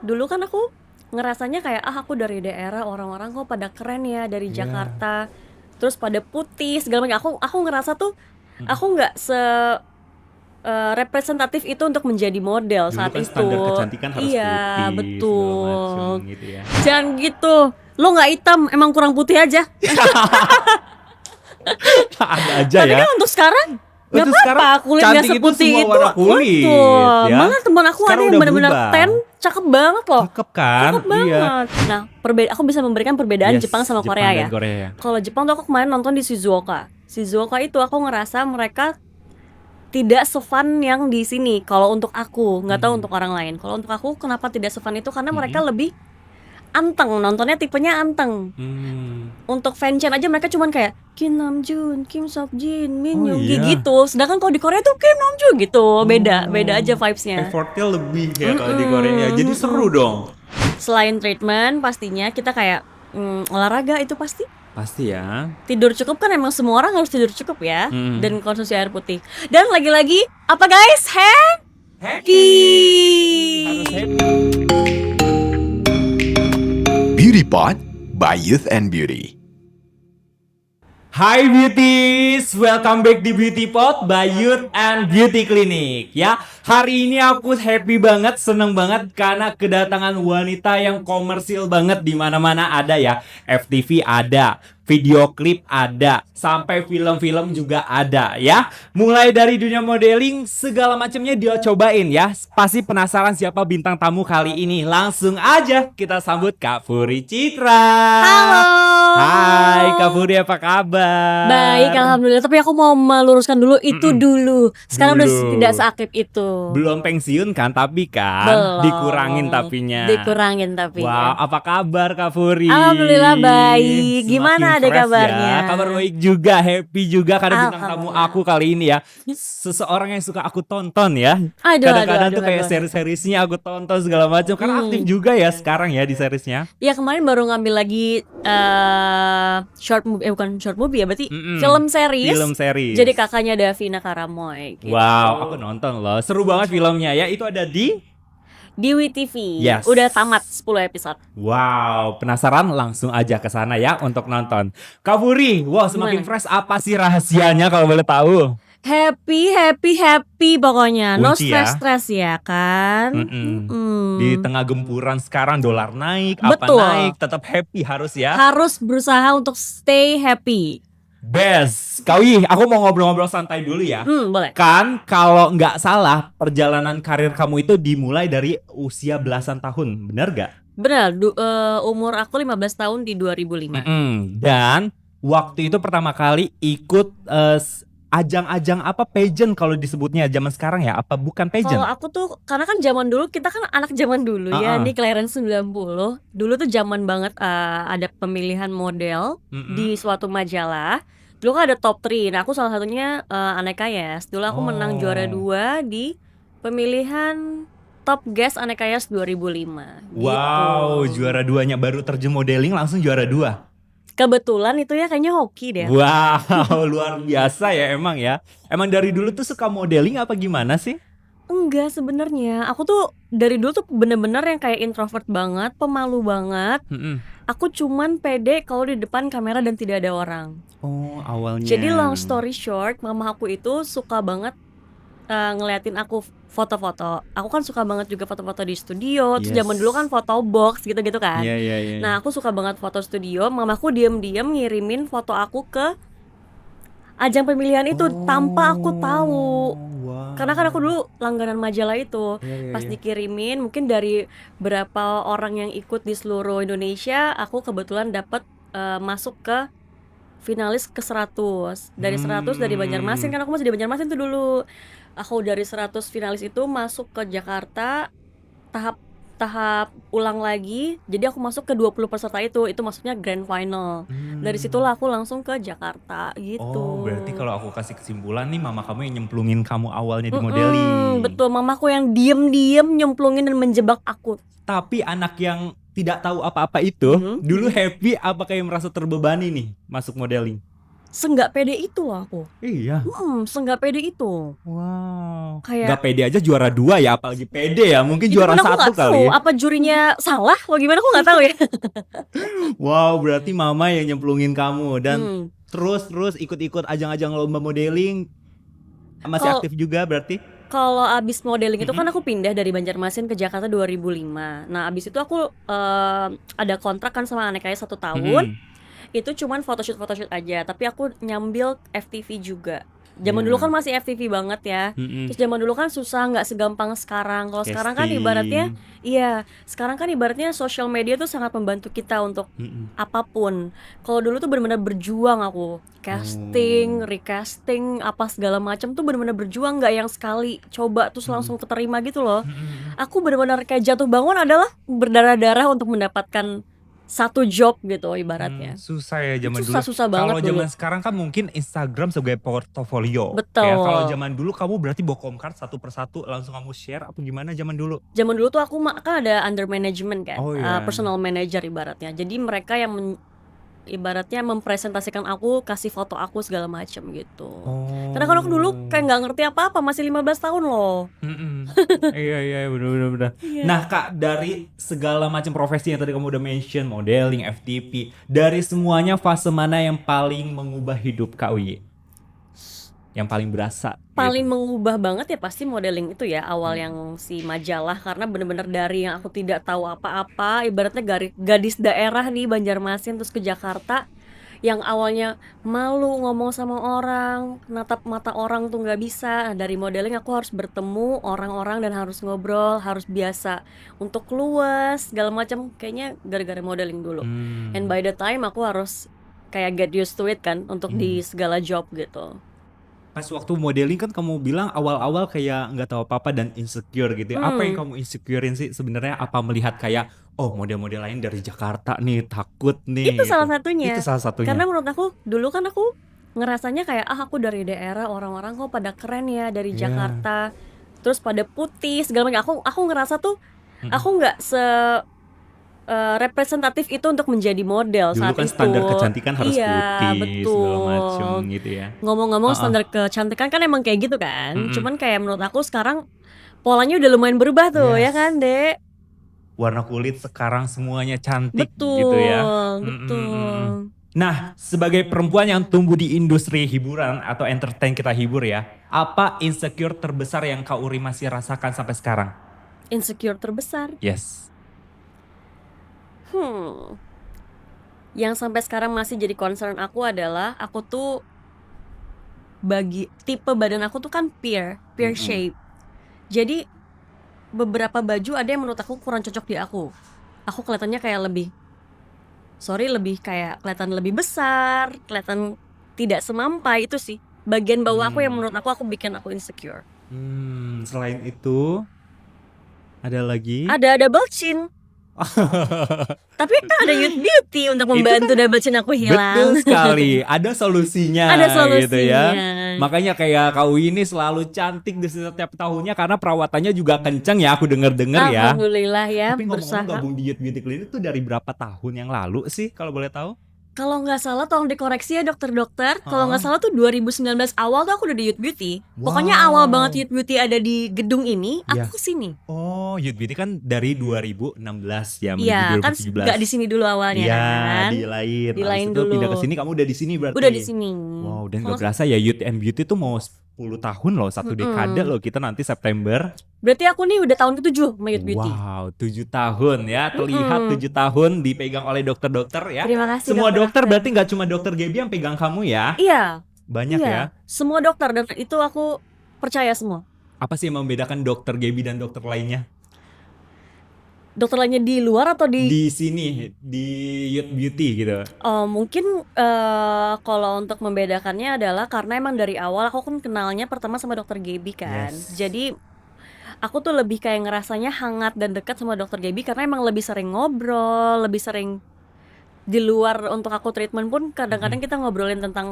Dulu kan aku ngerasanya kayak, aku dari daerah orang-orang kok pada keren ya dari Iya. Jakarta, terus pada putih segala macam. Aku ngerasa tuh Mhm. aku nggak representatif itu untuk menjadi model Dulu saat kan standar itu. kecantikan harus Iya, putih segala macem betul. gitu ya. Jangan gitu. Lo nggak hitam, emang kurang putih aja. Ada aja Tapi ya. kan untuk sekarang nggak Untuk sekarang apa-apa, kulit nggak cantik itu semua seputih itu. warna kulit Betul. ya. Malah teman aku ada Sekarang yang udah benar-benar tan, berubah. cakep banget loh. Cakep kan? Cakep Iya. banget. Nah, aku bisa memberikan perbedaan Jepang Yes, sama Korea Jepang ya. dan Korea ya. Kalau Jepang tuh aku kemarin nonton di Shizuoka. Shizuoka itu aku ngerasa mereka tidak sefun yang di sini. Kalau untuk aku, nggak tahu untuk orang lain. Kalau untuk aku, kenapa tidak sefun itu? Karena mereka Mhm. lebih anteng, nontonnya tipenya anteng. Hmm. Untuk fanchan aja mereka cuman kayak Kim Namjoon, Kim Seokjin, Min Oh Yoongi iya. gitu. Sedangkan kalau di Korea tuh Kim Namjoon gitu. Beda aja Oh, vibes-nya. effortnya lebih ya kalau di Korea ya. Jadi Mm-mm. seru dong. Selain treatment, pastinya kita kayak olahraga itu pasti. Pasti ya. Tidur cukup kan emang semua orang harus tidur cukup ya. Hmm. Dan konsumsi air putih. Dan lagi-lagi, apa guys? Happy. Harus Happy! happy. Beauty Pot by Youth and Beauty. Hai beauties, welcome back di Beauty Pot by Youth and Beauty Clinic ya. Hari ini aku happy banget, seneng banget karena kedatangan wanita yang komersil banget, di mana-mana ada ya. FTV ada, video klip ada, sampai film-film juga ada ya. Mulai dari dunia modeling segala macamnya dia cobain ya. Pasti penasaran siapa bintang tamu kali ini. Langsung aja kita sambut Kak Furi Citra. Halo! Hai Kak Furi, apa kabar? Baik, alhamdulillah. Tapi aku mau meluruskan dulu itu dulu. Sekarang udah Dulu. tidak seaktif itu. Belum pensiun kan, tapi kan Belum. dikurangin tapinya. Dikurangin tapi Wow, apa kabar Kak Furi? Alhamdulillah baik. Gimana Semakin ada fresh kabarnya? ya. Kabar baik juga, happy juga karena bintang tamu Alhamdulillah. aku kali ini ya. Seseorang yang suka aku tonton ya. Aduh, Kadang-kadang aduh, tuh kayak aduh. seri-serisnya aku tonton segala macam. Karena aktif juga ya sekarang ya di seriesnya. Ya kemarin baru ngambil lagi short movie, bukan short movie ya, berarti Mm-mm. film series. Film series. Jadi kakaknya Davina Karamoy gitu. Wow, aku nonton loh. Seru banget filmnya ya. Itu ada di Di WTV. Yes. Udah tamat 10 episode. Wow, penasaran? Langsung aja ke sana ya untuk nonton. Kak Furi, wow semakin Gimana? fresh, apa sih rahasianya kalau boleh tahu? Happy pokoknya. No Kunci ya. stress ya kan? Di tengah gempuran sekarang dolar naik, apa Betul. naik, tetap happy harus ya. Harus berusaha untuk stay happy. Best. Kawi, aku mau ngobrol-ngobrol santai dulu ya. Boleh. Kan kalau nggak salah perjalanan karir kamu itu dimulai dari usia belasan tahun, bener gak? Benar, umur aku 15 tahun di 2005. Dan waktu itu pertama kali ikut ajang-ajang apa, pageant kalau disebutnya zaman sekarang ya, apa bukan pageant? Kalau aku tuh, karena kan zaman dulu, kita kan anak zaman dulu ya, ini kelahiran 90. Dulu tuh zaman banget ada pemilihan model di suatu majalah. Dulu kan ada top 3, nah aku salah satunya Aneka Yes. Dulu aku menang juara 2 di pemilihan Top Guest Aneka Yes 2005 Wow, gitu. juara 2-nya, baru terjun modeling langsung juara 2. Kebetulan itu ya kayaknya hoki deh. Wow, luar biasa ya emang ya. Emang dari dulu tuh suka modeling apa gimana sih? Enggak sebenarnya, aku tuh dari dulu tuh bener-bener yang kayak introvert banget, pemalu banget. Aku cuman pede kalau di depan kamera dan tidak ada orang. Oh, awalnya. Jadi long story short, mama aku itu suka banget ngeliatin aku foto-foto. Aku kan suka banget juga foto-foto di studio. Terus zaman dulu kan foto box gitu-gitu kan. Iya. Nah aku suka banget foto studio. Mamaku diem-diem ngirimin foto aku ke ajang pemilihan itu tanpa aku tahu. Wow. Karena kan aku dulu langganan majalah itu. Pas dikirimin, mungkin dari berapa orang yang ikut di seluruh Indonesia, aku kebetulan dapat masuk ke finalis ke 100. Dari 100 dari Banjarmasin, kan aku masih di Banjarmasin tuh dulu. Aku dari 100 finalis itu masuk ke Jakarta, tahap ulang lagi. Jadi aku masuk ke 20 peserta itu maksudnya grand final. Dari situlah aku langsung ke Jakarta gitu. Oh, berarti kalau aku kasih kesimpulan nih, mama kamu yang nyemplungin kamu awalnya di modeling. Betul, mamaku yang diem-diem nyemplungin dan menjebak aku. Tapi anak yang tidak tahu apa-apa itu dulu happy apa kayak merasa terbebani nih masuk modeling? Senggak pede itu loh aku. Iya. Senggak pede itu. Wow. Kayak Gak pede aja juara 2 ya, apalagi pede ya. Mungkin itu juara pun aku 1 nggak tahu kali ya. apa jurinya salah atau gimana, aku nggak tahu ya. Wow, berarti mama yang nyemplungin kamu dan Hmm. terus ikut-ikut ajang-ajang lomba modeling. Masih Kalau aktif juga berarti? kalau abis modeling itu kan Mm-mm. aku pindah dari Banjarmasin ke Jakarta 2005. Nah abis itu aku ada kontrak kan sama Anekaya 1 tahun. Mm-mm. Itu cuman photoshoot aja, tapi aku nyambil FTV juga. Zaman dulu Iya. kan masih FTV banget ya. Mm-mm. Terus zaman dulu kan susah, nggak segampang sekarang. Kalau sekarang kan Casting. ibaratnya, iya, sekarang kan ibaratnya sosial media tuh sangat membantu kita untuk Mm-mm. apapun. Kalau dulu tuh benar-benar berjuang aku, casting, recasting, apa segala macam tuh benar-benar berjuang, nggak yang sekali coba terus langsung keterima gitu loh. Mm-mm. Aku benar-benar kayak jatuh bangun adalah berdarah-darah untuk mendapatkan satu job gitu ibaratnya. Susah ya zaman dulu. Susah banget Kalau dulu. zaman sekarang kan mungkin Instagram sebagai portofolio. Betul. Ya, kalau zaman dulu kamu berarti bokong card satu persatu langsung kamu share apa gimana zaman dulu? Zaman dulu tuh aku kan ada under management kan, Oh, iya. personal manager ibaratnya. Jadi mereka yang ibaratnya mempresentasikan aku, kasih foto aku segala macam gitu. Karena kan aku dulu kayak nggak ngerti apa-apa, masih 15 tahun loh. Iya benar. Iya. Nah Kak, dari segala macam profesi yang tadi kamu udah mention, modeling, FTP, dari semuanya fase mana yang paling mengubah hidup Kak Uyi? Yang paling berasa? Paling gitu. mengubah banget ya pasti modeling itu ya, awal yang si majalah, karena bener-bener dari yang aku tidak tahu apa-apa, ibaratnya gadis daerah nih Banjarmasin terus ke Jakarta, yang awalnya malu ngomong sama orang, natap mata orang tuh nggak bisa. Nah, dari modeling aku harus bertemu orang-orang dan harus ngobrol, harus biasa untuk luas segala macam, kayaknya gara-gara modeling dulu. And by the time aku harus kayak get used to it kan untuk di segala job gitu. Pas waktu modeling kan kamu bilang awal-awal kayak nggak tahu apa-apa dan insecure gitu ya. Apa yang kamu insecurein sih sebenarnya? Apa melihat kayak model-model lain dari Jakarta nih takut nih? Itu gitu. salah satunya. Itu salah satunya. Karena menurut aku dulu kan aku ngerasanya kayak aku dari daerah, orang-orang kok pada keren ya dari Iya. Jakarta, terus pada putih segala macam. Aku ngerasa tuh aku nggak representatif itu untuk menjadi model Dulu saat kan itu. standar kecantikan harus Iya, putih segala macem betul. gitu ya. Ngomong-ngomong standar kecantikan kan emang kayak gitu kan. Cuman kayak menurut aku sekarang polanya udah lumayan berubah tuh, ya Yes. kan, Dek? Warna kulit sekarang semuanya cantik Betul, gitu ya. betul. Nah, sebagai perempuan yang tumbuh di industri hiburan atau entertain kita hibur ya, apa insecure terbesar yang Kak Uri masih rasakan sampai sekarang? Insecure terbesar. Yes. Yang sampai sekarang masih jadi concern aku adalah aku tuh tipe badan aku tuh kan pear shape. Jadi beberapa baju ada yang menurut aku kurang cocok di aku. Aku kelihatannya kayak lebih kayak kelihatan lebih besar, kelihatan tidak semampai, itu sih. Bagian bawah aku yang menurut aku bikin aku insecure. Selain itu ada lagi? Ada double chin. Tapi kan ada Youth Beauty untuk membantu double chin aku hilang. Betul sekali, ada solusinya. Ada solusinya. Gitu ya. Makanya kayak Kak Uyi ini selalu cantik di setiap tahunnya karena perawatannya juga kenceng ya, aku denger-denger ya. Alhamdulillah ya, Tapi berusaha. ngomong-ngomong gabung di Youth Beauty Clinic tuh dari berapa tahun yang lalu sih kalau boleh tahu? Kalau nggak salah tolong dikoreksi ya dokter-dokter. Kalau nggak salah tuh 2019 awal tuh aku udah di Youth Beauty. Pokoknya awal banget Youth Beauty ada di gedung ini, aku kesini. Oh, Youth Beauty kan dari 2016 ya menuju Iya, kan 2017. nggak di sini dulu awalnya Iya, kan. di lain. Di lain Habis itu dulu. pindah ke sini, kamu udah di sini berarti. Udah di sini. Wow, dan gak berasa ya Youth and Beauty tuh mau 10 tahun loh, satu dekade loh kita nanti September. Berarti aku nih udah tahun ke-7 sama Youth Beauty. Wow, 7 tahun ya, terlihat 7 tahun dipegang oleh dokter-dokter ya. Terima kasih. Semua dokter berarti nggak cuma dokter Gaby yang pegang kamu ya? Iya. Banyak iya. ya. Semua dokter dan itu aku percaya semua. Apa sih yang membedakan dokter Gaby dan dokter lainnya? Dokter lainnya di luar atau Di sini, di Youth Beauty gitu. Mungkin kalau untuk membedakannya adalah karena emang dari awal aku kan kenalnya pertama sama dokter Gaby kan. Yes. Jadi aku tuh lebih kayak ngerasanya hangat dan dekat sama dokter Gaby karena emang lebih sering ngobrol, lebih sering di luar untuk aku treatment pun kadang-kadang kita ngobrolin tentang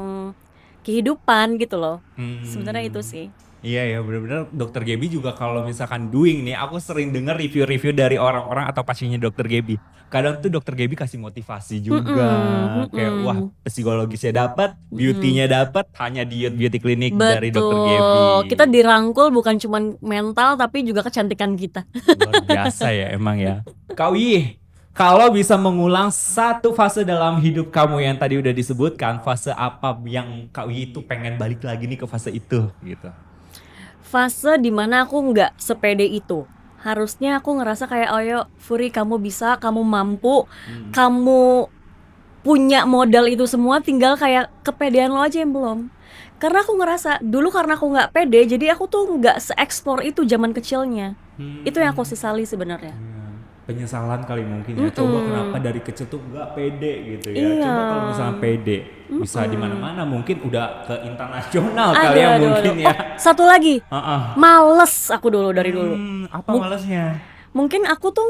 kehidupan gitu loh. Sebenarnya itu sih. Iya ya, bener-bener Dokter Gaby juga kalau misalkan doing nih, aku sering denger review-review dari orang-orang atau pasiennya Dokter Gaby. Kadang tuh Dokter Gaby kasih motivasi juga, Mhm kayak wah mhm psikologisnya dapat, mhm. beauty-nya dapat, hanya di beauty klinik dari Dokter Betul, Gaby. kita dirangkul bukan cuman mental tapi juga kecantikan kita. Luar biasa ya emang ya. Kak Uyi, kalau bisa mengulang satu fase dalam hidup kamu yang tadi udah disebutkan, fase apa yang Kak Uyi itu pengen balik lagi nih ke fase itu gitu? Fase dimana aku nggak sepede itu. Harusnya aku ngerasa kayak, "Oh yo, Furi kamu bisa, kamu mampu, kamu punya modal itu semua, tinggal kayak kepedean lo aja yang belum." Karena aku ngerasa, dulu karena aku nggak pede, jadi aku tuh nggak se-explore itu zaman kecilnya. Itu yang aku Hmm. sesali sebenarnya. Iya, penyesalan kali mungkin ya. Coba kenapa Mhm, dari kecil tuh nggak pede gitu ya. iya, Coba kalau misalnya pede, bisa di mhm. mana-mana mungkin udah ke internasional kali Aduh ya aduh aduh. mungkin Oh, ya. satu lagi, Heeh. males aku dulu dari dulu. Apa Mu malesnya? Mungkin aku tuh,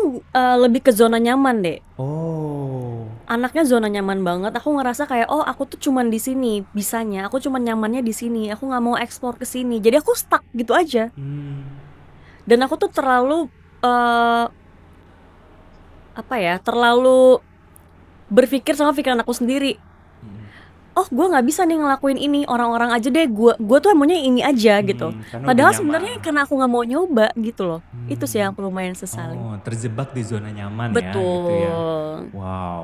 lebih ke zona nyaman deh. Oh. Anaknya zona nyaman banget, aku ngerasa kayak, "Oh aku tuh cuman di sini bisanya, aku cuman nyamannya di sini, aku nggak mau explore ke sini." Jadi aku stuck gitu aja. Hmm. Dan aku tuh terlalu, eee, apa ya, terlalu berpikir sama pikiran aku sendiri. Hmm. "Oh gue nggak bisa nih ngelakuin ini, orang-orang aja deh, gue tuh maunya ini aja," gitu. Karena udah Padahal nyaman. sebenarnya karena aku nggak mau nyoba gitu loh. Itu sih Hmm. yang aku lumayan sesali. Oh, terjebak di zona nyaman ya gitu ya. Betul. Wow.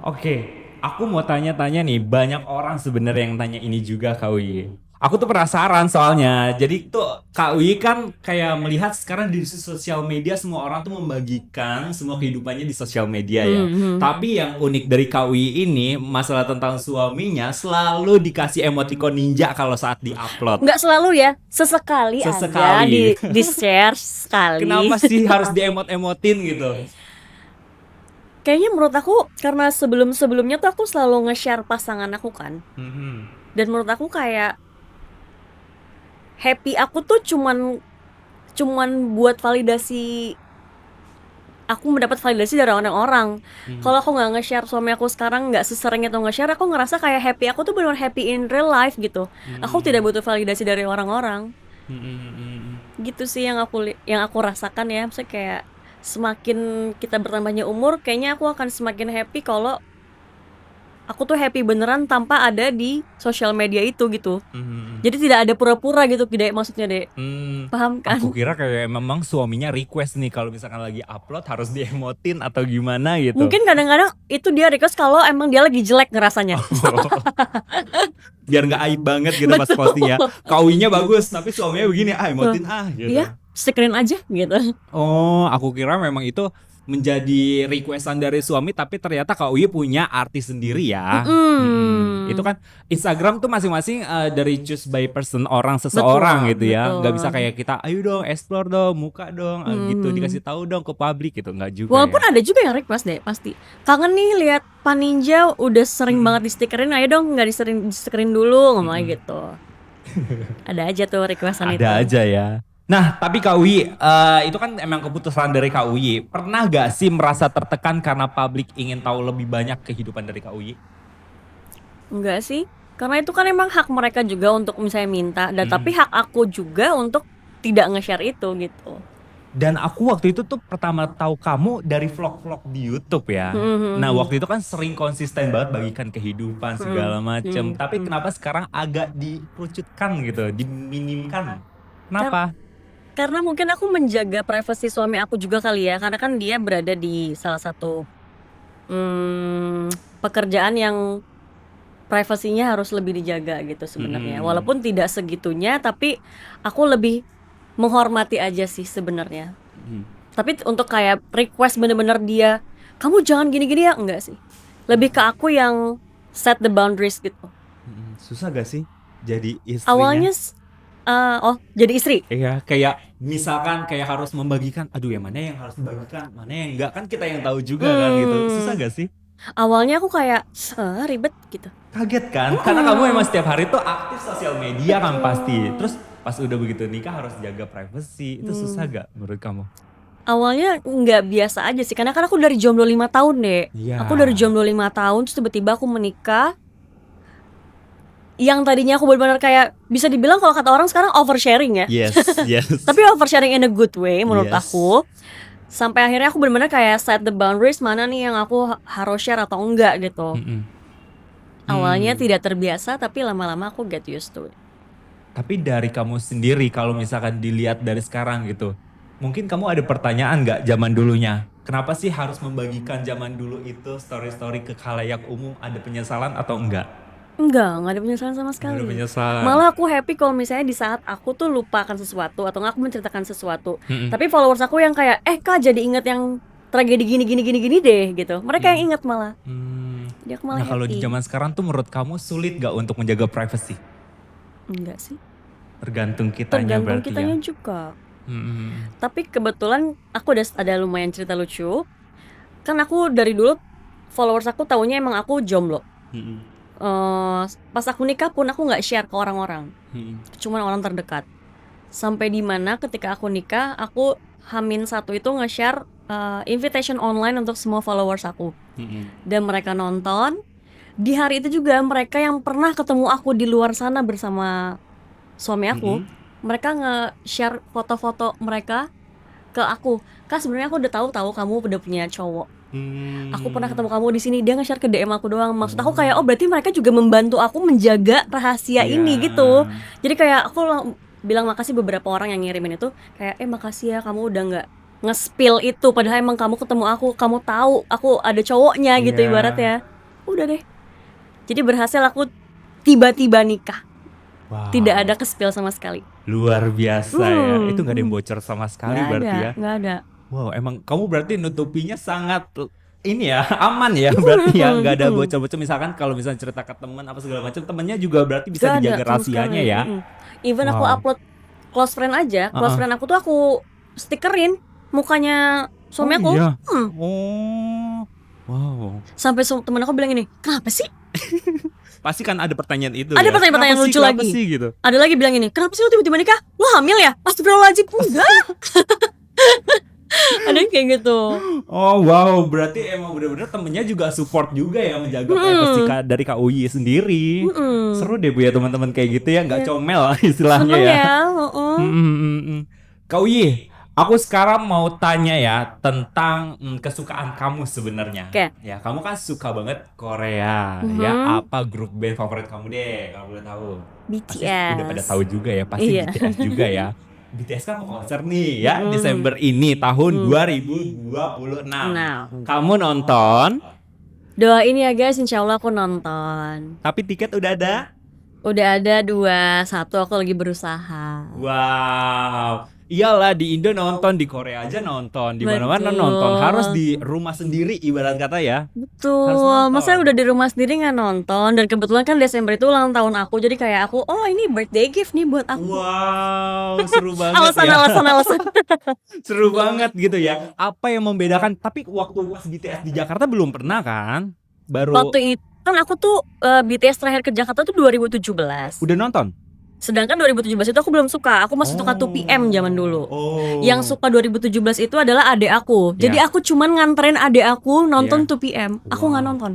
Oke, aku mau tanya-tanya nih, banyak orang sebenarnya yang tanya ini juga Kak Uyi. Aku tuh penasaran soalnya. Jadi tuh Kak Uyi kan kayak melihat sekarang di sosial media semua orang tuh membagikan semua kehidupannya di sosial media ya. Mhm. Tapi yang unik dari Kak Uyi ini masalah tentang suaminya selalu dikasih emoticon ninja kalau saat di-upload. Nggak selalu ya, sesekali aja Sesekali. di-share sekali. Kenapa sih harus diemot-emotin gitu? Kayaknya menurut aku karena sebelum-sebelumnya tuh aku selalu nge-share pasangan aku kan. Mhm. Dan menurut aku kayak happy aku tuh cuman cuman buat validasi, aku mendapat validasi dari orang-orang. Mhm. Kalau aku nggak nge-share suami aku sekarang nggak sesering itu nge-share, aku ngerasa kayak happy aku tuh benar happy in real life gitu. Aku tidak Mhm. butuh validasi dari orang-orang. Mhm. Mhm. Gitu sih yang aku rasakan ya. Maksudnya kayak semakin kita bertambahnya umur, kayaknya aku akan semakin happy kalau aku tuh happy beneran tanpa ada di sosial media itu gitu. Mhm. Jadi tidak ada pura-pura gitu, Dek, maksudnya, Dek. Paham kan? Aku kira kayak memang suaminya request nih kalau misalkan lagi upload harus diemotin atau gimana gitu. Mungkin kadang-kadang itu dia request kalau emang dia lagi jelek ngerasanya. Biar nggak aib banget gitu pas Betul. posting ya. Kauinya bagus tapi suaminya begini, emotin gitu. Iya, screen aja gitu. Oh, aku kira memang itu menjadi requestan dari suami tapi ternyata Kak Uyi punya artis sendiri ya. Itu Mhm. kan Instagram tuh masing-masing dari choose by person orang seseorang Betul, gitu ya. Nggak bisa betul. kayak kita ayo dong explore dong, muka dong gitu dikasih Mhm. tahu dong ke publik gitu. Nggak juga Walaupun ya. ada juga yang request deh pasti. Kangen nih lihat Pak Ninja udah sering Mm-mm. banget di-stikerin, ayo dong nggak di-stikerin dulu ngomongnya Mm-mm. gitu. Ada aja tuh requestan Ada itu. aja ya. Nah, tapi Kak Uyi, itu kan emang keputusan dari Kak Uyi. Pernah gak sih merasa tertekan karena publik ingin tahu lebih banyak kehidupan dari Kak Uyi? Enggak sih, karena itu kan emang hak mereka juga untuk misalnya minta, dan Mm. tapi hak aku juga untuk tidak nge-share itu gitu. Dan aku waktu itu tuh pertama tahu kamu dari vlog-vlog di YouTube ya. Nah, Mhm, waktu itu kan sering konsisten banget bagikan kehidupan mhm, segala macem. mhm, Tapi mhm. kenapa sekarang agak dikerucutkan gitu, diminimkan? Kar Kenapa? karena mungkin aku menjaga privasi suami aku juga kali ya, karena kan dia berada di salah satu, pekerjaan yang privasinya harus lebih dijaga gitu sebenarnya. Mm-mm. Walaupun tidak segitunya, tapi aku lebih menghormati aja sih sebenarnya. Mm. Tapi untuk kayak request bener-bener dia, "Kamu jangan gini-gini ya," enggak sih. Lebih ke aku yang set the boundaries gitu. Susah gak sih jadi istrinya? Awalnya oh jadi istri? Iya, kayak misalkan kayak harus membagikan, aduh yang mana yang harus dibagikan, mana yang enggak, kan kita yang tahu juga kan gitu. Susah Mmm, gak sih? awalnya aku kayak, ribet gitu. Kaget kan? Karena kamu emang Mhm, setiap hari tuh aktif sosial media kan pasti. betul. Terus pas udah begitu nikah harus jaga privacy. Itu susah Mmm, gak menurut kamu? awalnya nggak biasa aja sih, karena kan aku dari jomblo 5 tahun, Dek. Iya. Aku dari jomblo 5 tahun, terus tiba-tiba aku menikah, yang tadinya aku benar-benar kayak bisa dibilang kalau kata orang sekarang oversharing ya. Yes, yes. Tapi oversharing in a good way menurut Yes. aku. Sampai akhirnya aku benar-benar kayak set the boundaries mana nih yang aku harus share atau enggak gitu. Mm-mm. Awalnya tidak terbiasa tapi lama-lama aku get used to it. Tapi dari kamu sendiri kalau misalkan dilihat dari sekarang gitu, mungkin kamu ada pertanyaan nggak zaman dulunya? Kenapa sih harus membagikan zaman dulu itu story-story ke khalayak umum? Ada penyesalan atau enggak? Enggak ada penyesalan sama Nggak sekali. ada penyesalan. Malah aku happy kalau misalnya di saat aku tuh lupakan sesuatu atau nggak aku menceritakan sesuatu. Mm-mm. Tapi followers aku yang kayak Kak jadi inget yang tragedi gini deh gitu. Mereka yang inget malah. Jadi aku malah Nah kalau di happy. zaman sekarang tuh menurut kamu sulit gak untuk menjaga privacy? Enggak sih. Tergantung kitanya Tergantung berarti kitanya ya. juga. Mm-mm. Tapi kebetulan aku ada lumayan cerita lucu. Kan aku dari dulu followers aku taunya emang aku jomblo. Mm-mm. Pas aku nikah pun aku nggak share ke orang-orang. Mm-mm. Cuman orang terdekat. Sampai di mana ketika aku nikah, aku H-1 itu nge-share invitation online untuk semua followers aku. Mm-mm. Dan mereka nonton. Di hari itu juga mereka yang pernah ketemu aku di luar sana bersama suami aku, mereka nge-share foto-foto mereka ke aku. Kak sebenarnya aku udah tahu kamu udah punya cowok. Aku pernah ketemu kamu di sini. Dia nge-share ke DM aku doang. Maksud aku kayak berarti mereka juga membantu aku menjaga rahasia ini gitu. Jadi kayak aku bilang makasih beberapa orang yang ngirimin itu kayak makasih ya kamu udah nggak nge-spill itu padahal emang kamu ketemu aku, kamu tahu aku ada cowoknya gitu Iya. ibaratnya. Udah deh. Jadi berhasil aku tiba-tiba nikah. Wow. Tidak ada ke-spill sama sekali. Luar biasa ya. Itu gak ada yang bocor sama sekali berarti ya. Nggak ada. Wow, emang kamu berarti nutupinya sangat ini ya, aman ya berarti ya, nggak ada bocor-bocor. Misalkan kalau misalnya cerita ke teman apa segala macam, temennya juga berarti bisa Nggak ada dijaga sama rahasianya sekali. ya. Even aku Wow. upload close friend aja, close friend aku tuh aku stikerin mukanya suami aku. Iya. Oh, wow. Sampai temen aku bilang ini, kenapa sih? Pasti kan ada pertanyaan itu Ada ya. pertanyaan Kenapa lucu sih, kenapa lagi. sih gitu. Ada lagi bilang ini, kenapa sih lu tiba-tiba nikah? Lu hamil ya? Astagfirullahaladzim, enggak. Ada yang kayak gitu. Oh wow, berarti emang bener-bener temennya juga support juga ya menjaga privacy dari Kak Uyi sendiri. Seru deh Bu ya teman-teman kayak gitu ya, nggak comel istilahnya Seneng ya. ya. Kak Uyi, aku sekarang mau tanya ya tentang kesukaan kamu sebenarnya. Oke. Ya, kamu kan suka banget Korea ya. Apa grup band favorit kamu deh kalau boleh tahu? Pasti BTS. udah pada tahu juga ya, pasti Iya. BTS juga ya. BTS kan mau konser nih ya Desember ini tahun 2026. Nah, Kamu nonton, doain ya guys, insya Allah aku nonton. tapi tiket udah ada? Udah ada 2, 1 aku lagi berusaha. Wow. Iyalah di Indo nonton, di Korea aja nonton, di mana-mana Betul. nonton. Harus di rumah sendiri ibarat kata ya. Harus Betul, nonton. masa udah di rumah sendiri nggak nonton. Dan kebetulan kan Desember itu ulang tahun aku. Jadi kayak aku, oh ini birthday gift nih buat aku. Wow, seru banget Alasan, ya. alasan. Seru banget gitu ya. Apa yang membedakan? Tapi waktu pas BTS di Jakarta belum pernah kan? Baru Waktu itu kan aku tuh BTS terakhir ke Jakarta tuh 2017. udah nonton? Sedangkan 2017 itu aku belum suka. Aku masih suka 2PM zaman dulu. Oh. Yang suka 2017 itu adalah adik aku. Jadi Ya. aku cuman nganterin adik aku nonton Ya. 2PM. Aku Wow. nggak nonton.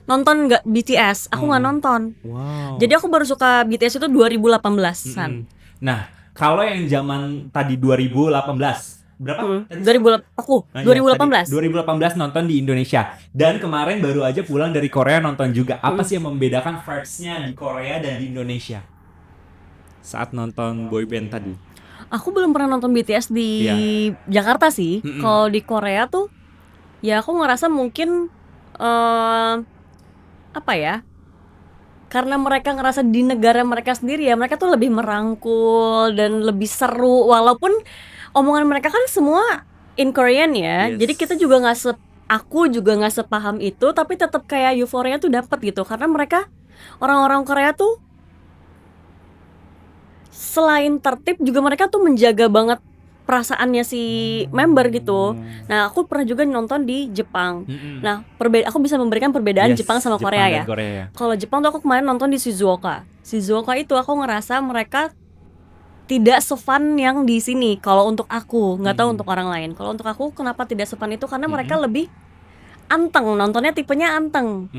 Nonton nggak BTS. Aku nggak nonton. Wow. Jadi aku baru suka BTS itu 2018-an. Nah, kalau yang zaman tadi 2018 berapa? Tadi 2018. 2018 nonton di Indonesia. Dan kemarin baru aja pulang dari Korea nonton juga. Apa sih yang membedakan vibes-nya di Korea dan di Indonesia? Saat nonton boyband tadi. Aku belum pernah nonton BTS di Jakarta sih. Kalau di Korea tuh, ya aku ngerasa mungkin apa ya? Karena mereka ngerasa di negara mereka sendiri ya, mereka tuh lebih merangkul dan lebih seru. Walaupun omongan mereka kan semua in Korean ya. Yes. Jadi kita juga aku juga nggak sepaham itu, tapi tetap kayak euforia tuh dapat gitu. Karena mereka orang-orang Korea tuh selain tertib juga mereka tuh menjaga banget perasaannya si member gitu. Nah, aku pernah juga nonton di Jepang. Nah, aku bisa memberikan perbedaan Yes, Jepang sama Korea ya. dan Korea ya. Kalau Jepang tuh aku kemarin nonton di Shizuoka. Shizuoka itu aku ngerasa mereka tidak sefun yang di sini. Kalau untuk aku, nggak tahu untuk orang lain. Kalau untuk aku kenapa tidak sefun itu karena mereka lebih anteng, nontonnya tipenya anteng.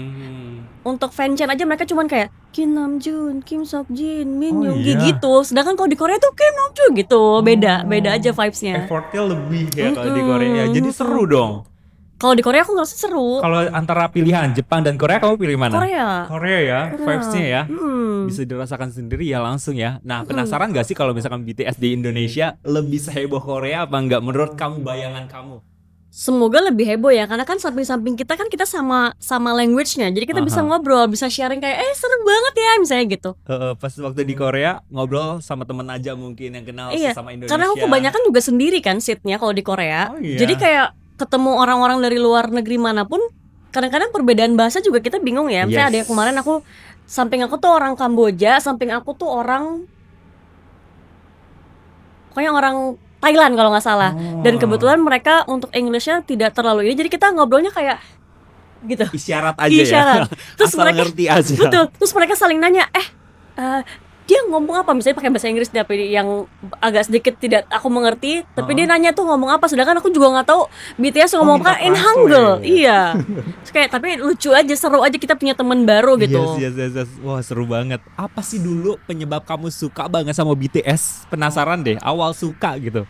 Untuk fanchan aja mereka cuman kayak Kim Namjoon, Kim Seokjin, Min Oh, Yoongi iya. gitu. Sedangkan kalau di Korea tuh Kim Namjoon gitu. Beda aja vibes-nya. Effortnya lebih ya kalau di Korea. Jadi seru dong. Kalau di Korea aku ngerasa seru. Kalau antara pilihan Jepang dan Korea kamu pilih mana? Korea. Korea ya, vibes-nya ya. Mm. Bisa dirasakan sendiri ya langsung ya. Nah, penasaran gak sih kalau misalkan BTS di Indonesia lebih seheboh Korea apa enggak menurut kamu, bayangan kamu? Semoga lebih heboh ya, karena kan samping-samping kita kan kita sama language-nya. Jadi kita bisa ngobrol, bisa sharing kayak seru banget ya misalnya gitu. Pas waktu di Korea ngobrol sama temen aja mungkin yang kenal Iya, sesama Indonesia. karena aku kebanyakan juga sendiri kan seatnya kalau di Korea. Oh, iya. Jadi kayak ketemu orang-orang dari luar negeri manapun, kadang-kadang perbedaan bahasa juga kita bingung ya. Misalnya Yes. ada yang kemarin samping aku tuh orang Kamboja, samping aku tuh pokoknya orang Thailand kalau nggak salah. Dan kebetulan mereka untuk Englishnya tidak terlalu ini, jadi kita ngobrolnya kayak gitu. Isyarat aja Isyarat. ya. Terus Asal mereka ngerti aja. betul. Terus mereka saling nanya, dia ngomong apa? Misalnya pakai bahasa Inggris tapi yang agak sedikit tidak aku mengerti, tapi dia nanya tuh ngomong apa, sedangkan aku juga nggak tahu BTS ngomong minta apa in translate. Hangul. Iya. Terus kayak tapi lucu aja, seru aja, kita punya teman baru gitu. Yes. Wah, seru banget. Apa sih dulu penyebab kamu suka banget sama BTS? Penasaran deh, awal suka gitu.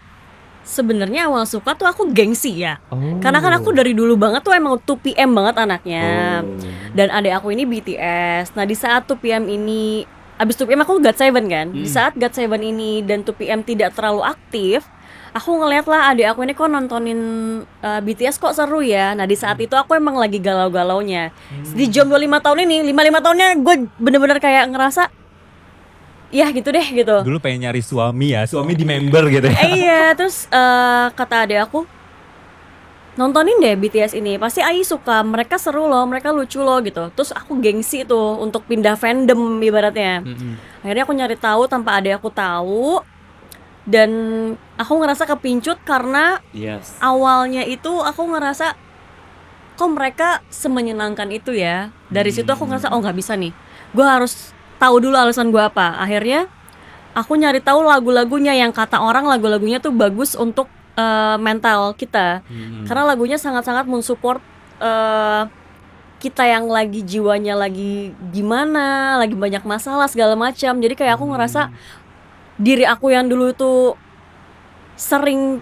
Sebenarnya awal suka tuh aku gengsi ya. Oh. Karena kan aku dari dulu banget tuh emang 2PM banget anaknya. Dan adik aku ini BTS. Nah, di saat 2PM ini, abis 2PM aku GOT7 kan. Di saat GOT7 ini dan 2PM tidak terlalu aktif, aku ngeliat lah adik aku ini kok nontonin BTS kok seru ya. Nah, di saat itu aku emang lagi galau-galaunya. Di jomblo 5 tahun ini, 5 tahunnya gue bener-bener kayak ngerasa ya gitu deh gitu. Dulu pengen nyari suami ya, suami di member gitu ya. Iya, terus kata adek aku, nontonin deh BTS ini, pasti Ai suka, mereka seru loh, mereka lucu loh gitu. Terus aku gengsi tuh untuk pindah fandom ibaratnya. Akhirnya aku nyari tahu tanpa adek aku tahu, dan aku ngerasa kepincut karena Yes. awalnya itu aku ngerasa kok mereka semenyenangkan itu ya. Dari situ aku ngerasa nggak bisa nih, gue harus tahu dulu alasan gue apa. Akhirnya aku nyari tahu lagu-lagunya yang kata orang lagu-lagunya tuh bagus untuk mental kita. Karena lagunya sangat-sangat mensupport kita yang lagi jiwanya lagi gimana, lagi banyak masalah segala macam. Jadi kayak aku ngerasa diri aku yang dulu tuh sering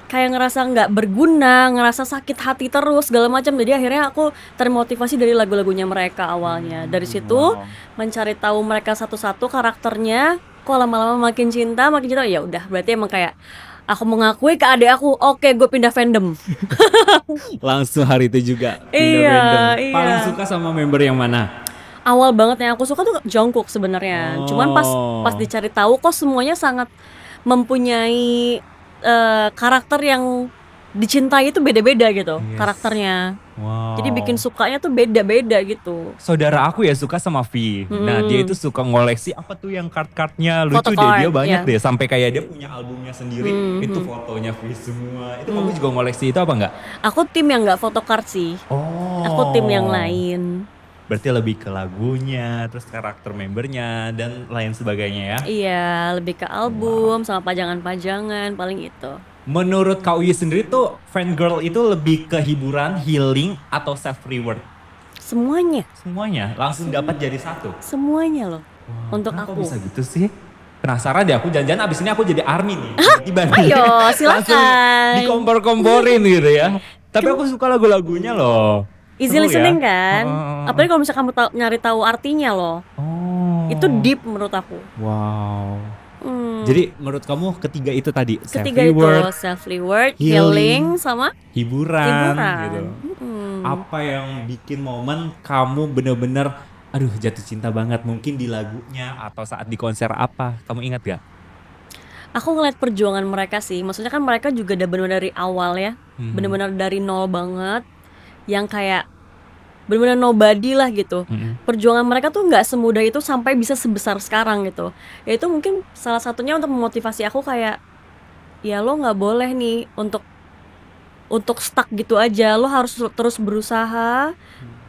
kayak ngerasa nggak berguna, ngerasa sakit hati terus segala macam. Jadi akhirnya aku termotivasi dari lagu-lagunya mereka awalnya. Dari situ mencari tahu mereka satu-satu karakternya. Kok lama-lama makin cinta, ya udah berarti emang kayak aku mengakui ke adik aku, oke gue pindah fandom. Langsung hari itu juga pindah Iya, random. iya. Paling suka sama member yang mana? Awal banget yang aku suka tuh Jungkook sebenarnya. Cuman pas dicari tahu kok semuanya sangat mempunyai karakter yang dicintai itu beda-beda gitu. Yes. karakternya. Wow. Jadi bikin sukanya tuh beda-beda gitu. Saudara aku ya suka sama V. Nah, dia itu suka ngoleksi apa tuh yang kart-kartnya lucu deh, Photocard, dia banyak iya. deh, sampai kayak dia punya albumnya sendiri. Itu fotonya V semua. Itu kamu juga ngoleksi itu apa enggak? Aku tim yang nggak photocard sih. Oh. Aku tim yang lain. Berarti lebih ke lagunya, terus karakter membernya dan lain sebagainya ya. Iya, lebih ke album sama pajangan-pajangan paling itu. Menurut Kak Uyi sendiri tuh fangirl itu lebih ke hiburan, healing atau self reward? Semuanya, Semuanya langsung dapat jadi satu. semuanya loh. Untuk Kenapa aku. bisa gitu sih? Penasaran deh aku, jangan-jangan abis ini aku jadi ARMY nih. Tiba-tiba nih. Ayo, Langsung silakan. dikompor-komporin gitu ya. Tapi aku suka lagu-lagunya loh. Easy Seru ya? listening kan. Oh. Apalagi kalau misalnya kamu nyari tahu artinya loh. Oh. Itu deep menurut aku. Wow. Jadi menurut kamu ketiga itu tadi, Ketiga self itu reward, self reward, healing, healing sama hiburan, hiburan. gitu. Apa yang bikin momen kamu bener-bener aduh jatuh cinta banget, mungkin di lagunya atau saat di konser apa? Kamu ingat gak? Aku ngeliat perjuangan mereka sih. Maksudnya kan mereka juga udah benar-benar dari awal ya. Benar-benar dari nol banget. Yang kayak benar-benar nobody lah gitu. Perjuangan mereka tuh nggak semudah itu sampai bisa sebesar sekarang gitu. Ya itu mungkin salah satunya untuk memotivasi aku kayak, ya lo nggak boleh nih untuk stuck gitu aja. Lo harus terus berusaha.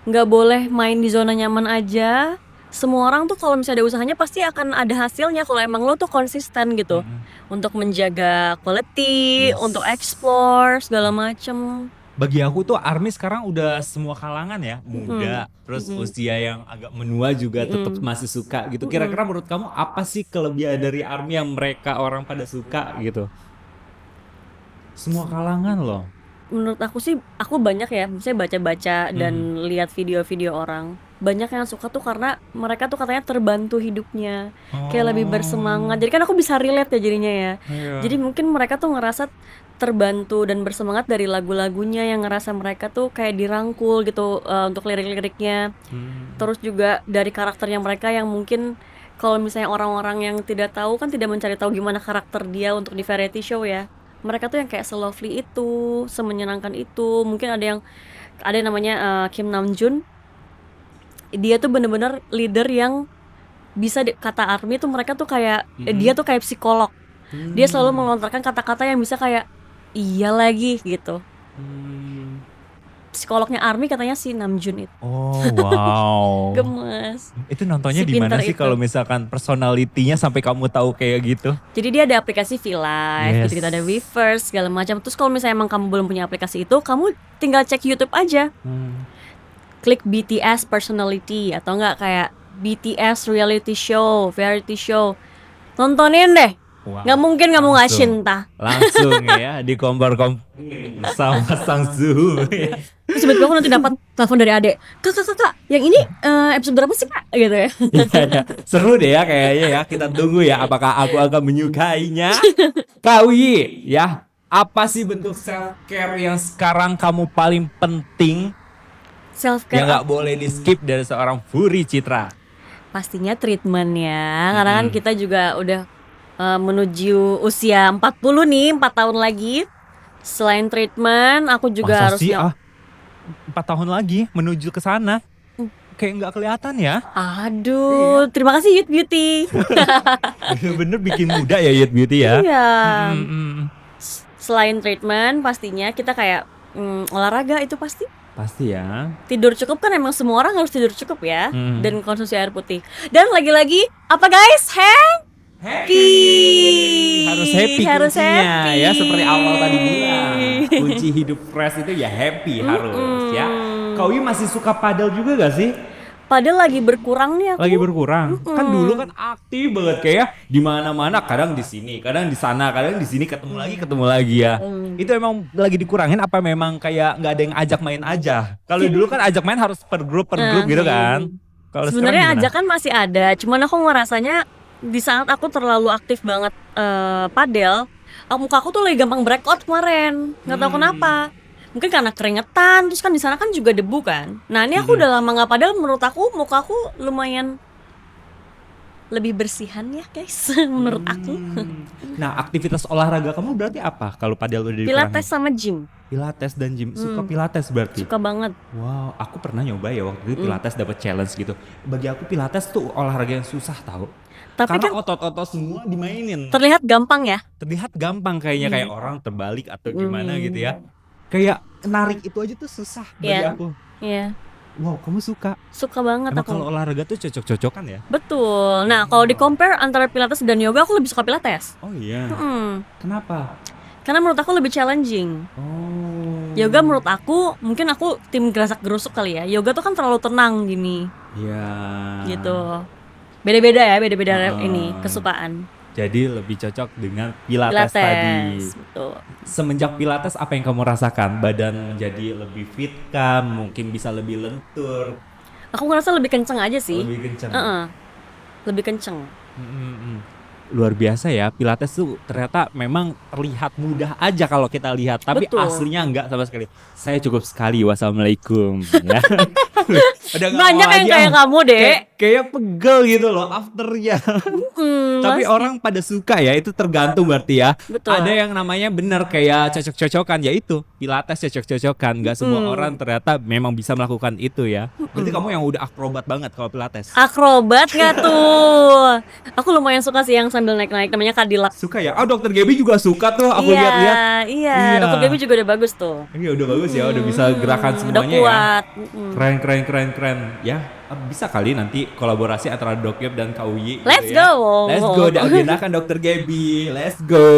Nggak boleh main di zona nyaman aja. Semua orang tuh kalau misalnya ada usahanya pasti akan ada hasilnya kalau emang lo tuh konsisten gitu. Untuk menjaga quality, untuk explore segala macem. Bagi aku tuh ARMY sekarang udah semua kalangan ya, muda, terus usia yang agak menua juga tetap masih suka gitu. Kira-kira menurut kamu apa sih kelebihan dari ARMY yang mereka orang pada suka gitu? Semua kalangan loh. Menurut aku sih, aku banyak ya, misalnya baca-baca dan lihat video-video orang. Banyak yang suka tuh karena mereka tuh katanya terbantu hidupnya, kayak lebih bersemangat. Jadi kan aku bisa relate ya jadinya ya. Iya. Jadi mungkin mereka tuh ngerasa terbantu dan bersemangat dari lagu-lagunya, yang ngerasa mereka tuh kayak dirangkul gitu untuk lirik-liriknya. Terus juga dari karakternya mereka yang mungkin kalau misalnya orang-orang yang tidak tahu kan tidak mencari tahu gimana karakter dia untuk di variety show ya. Mereka tuh yang kayak se-lovely itu, semenyenangkan itu. Mungkin ada yang namanya Kim Namjoon. Dia tuh bener-bener leader yang bisa kata ARMY tuh mereka tuh kayak dia tuh kayak psikolog. Dia selalu melontarkan kata-kata yang bisa kayak iya lagi gitu. Psikolognya ARMY katanya si Namjoon itu. Oh wow. Gemes. Itu nontonnya Si di mana pinter sih itu. kalau misalkan personalitinya sampai kamu tahu kayak gitu? Jadi dia ada aplikasi V-Live, Yes. gitu-gitu, ada Weverse segala macam. Terus kalau misalnya emang kamu belum punya aplikasi itu, kamu tinggal cek YouTube aja. Klik BTS personality atau enggak kayak BTS reality show, variety show. Tontonin deh. Wow. Nggak mungkin kamu nggak Langsung. cinta. Langsung ya dikompar-kompar sama Sang Suhu. Terus tiba-tiba aku nanti dapat telepon dari adek. Kak, yang ini episode berapa sih kak? Gitu ya. Iya. Seru deh ya kayaknya ya. Kita tunggu ya apakah aku akan menyukainya. Kak Wiyi ya, apa sih bentuk self care yang sekarang kamu paling penting Self yang care nggak boleh di skip dari seorang Puri Citra? pastinya treatment ya. Karena kan kita juga udah menuju usia 40 nih, 4 tahun lagi. Selain treatment, aku juga Masa harus sih 4 tahun lagi menuju ke sana? Kayak nggak kelihatan ya. Aduh, terima kasih Youth Beauty. Bener-bener bikin muda ya Youth Beauty ya. Iya. Mm-mm. Selain treatment, pastinya kita kayak olahraga itu pasti. Pasti ya. Tidur cukup kan emang semua orang harus tidur cukup ya. Hmm. Dan konsumsi air putih. Dan lagi-lagi, apa guys? Happy. Harus happy Harus kuncinya happy. ya, seperti awal tadi bilang. Kunci hidup fresh itu ya happy harus ya. Kak Wiyi masih suka padel juga gak sih? Padahal lagi berkurang nih aku. Lagi berkurang. Kan dulu kan aktif banget kayak di mana-mana, kadang di sini, kadang di sana, kadang di sini ketemu lagi ya. Itu emang lagi dikurangin apa memang kayak nggak ada yang ajak main aja? Kalau dulu kan ajak main harus per grup gitu kan. Kalau Sebenarnya sekarang gimana? ajakan masih ada, cuman aku ngerasanya di saat aku terlalu aktif banget padel, muka aku tuh lagi gampang breakout kemarin, nggak tahu kenapa. Mungkin karena keringetan, terus kan di sana kan juga debu kan. Nah ini aku udah lama nggak padel, menurut aku muka aku lumayan lebih bersihan ya guys, menurut aku. Nah, aktivitas olahraga kamu berarti apa kalau padel udah dikurangin? Pilates sama gym, Pilates dan gym. Suka Pilates berarti? suka banget. Wow, aku pernah nyoba ya waktu itu Pilates dapat challenge gitu. Bagi aku Pilates tuh olahraga yang susah tahu. Tapi Karena kan otot-otot semua dimainin. terlihat gampang ya. Terlihat gampang kayaknya kayak orang terbalik atau gimana gitu ya. Kayak narik itu aja tuh susah bagi Iya. aku. Iya, Wow, kamu suka? suka banget Emang aku. kalau olahraga tuh cocok-cocokan ya? Betul. Nah kalau di compare antara Pilates dan yoga, aku lebih suka Pilates. Oh iya. Kenapa? Karena menurut aku lebih challenging. Oh. Yoga menurut aku, mungkin aku tim gerasak gerusuk kali ya. Yoga tuh kan terlalu tenang gini, Iya. gitu. Beda-beda ya, beda-beda Ah. ini kesukaan. Jadi lebih cocok dengan Pilates tadi. betul. Semenjak Pilates apa yang kamu rasakan? Badan menjadi lebih fit kah? Mungkin bisa lebih lentur, Aku ngerasa lebih kenceng aja sih. lebih kencang. Heeh. Lebih kenceng. Luar biasa ya, Pilates tuh ternyata memang terlihat mudah aja kalau kita lihat, tapi Betul. aslinya enggak sama sekali. Saya cukup sekali, wassalamualaikum. Ya. Udah nggak Banyak mau yang lagi, kayak kamu deh. kayak pegel gitu loh afternya. Tapi Mas. orang pada suka ya, itu tergantung berarti ya. Betul. Ada yang namanya bener kayak cocok-cocokan, yaitu Pilates cocok-cocokan. Gak semua orang ternyata memang bisa melakukan itu ya. Berarti kamu yang udah akrobat banget kalau Pilates. Akrobat nggak tuh? Aku lumayan suka sih yang sambil naik-naik, namanya Cadillac. Suka ya? Oh, Dokter Gaby juga suka tuh, aku Iya, lihat-lihat. iya, Iya. Dr. Gaby juga udah bagus tuh. Iya, udah bagus ya, udah bisa gerakan Udah semuanya ya. kuat. Keren. Ya, bisa kali nanti kolaborasi antara Dokgab dan KUY. Let's gitu ya. go. Let's go, diagendakan Dokter Gaby. Let's go.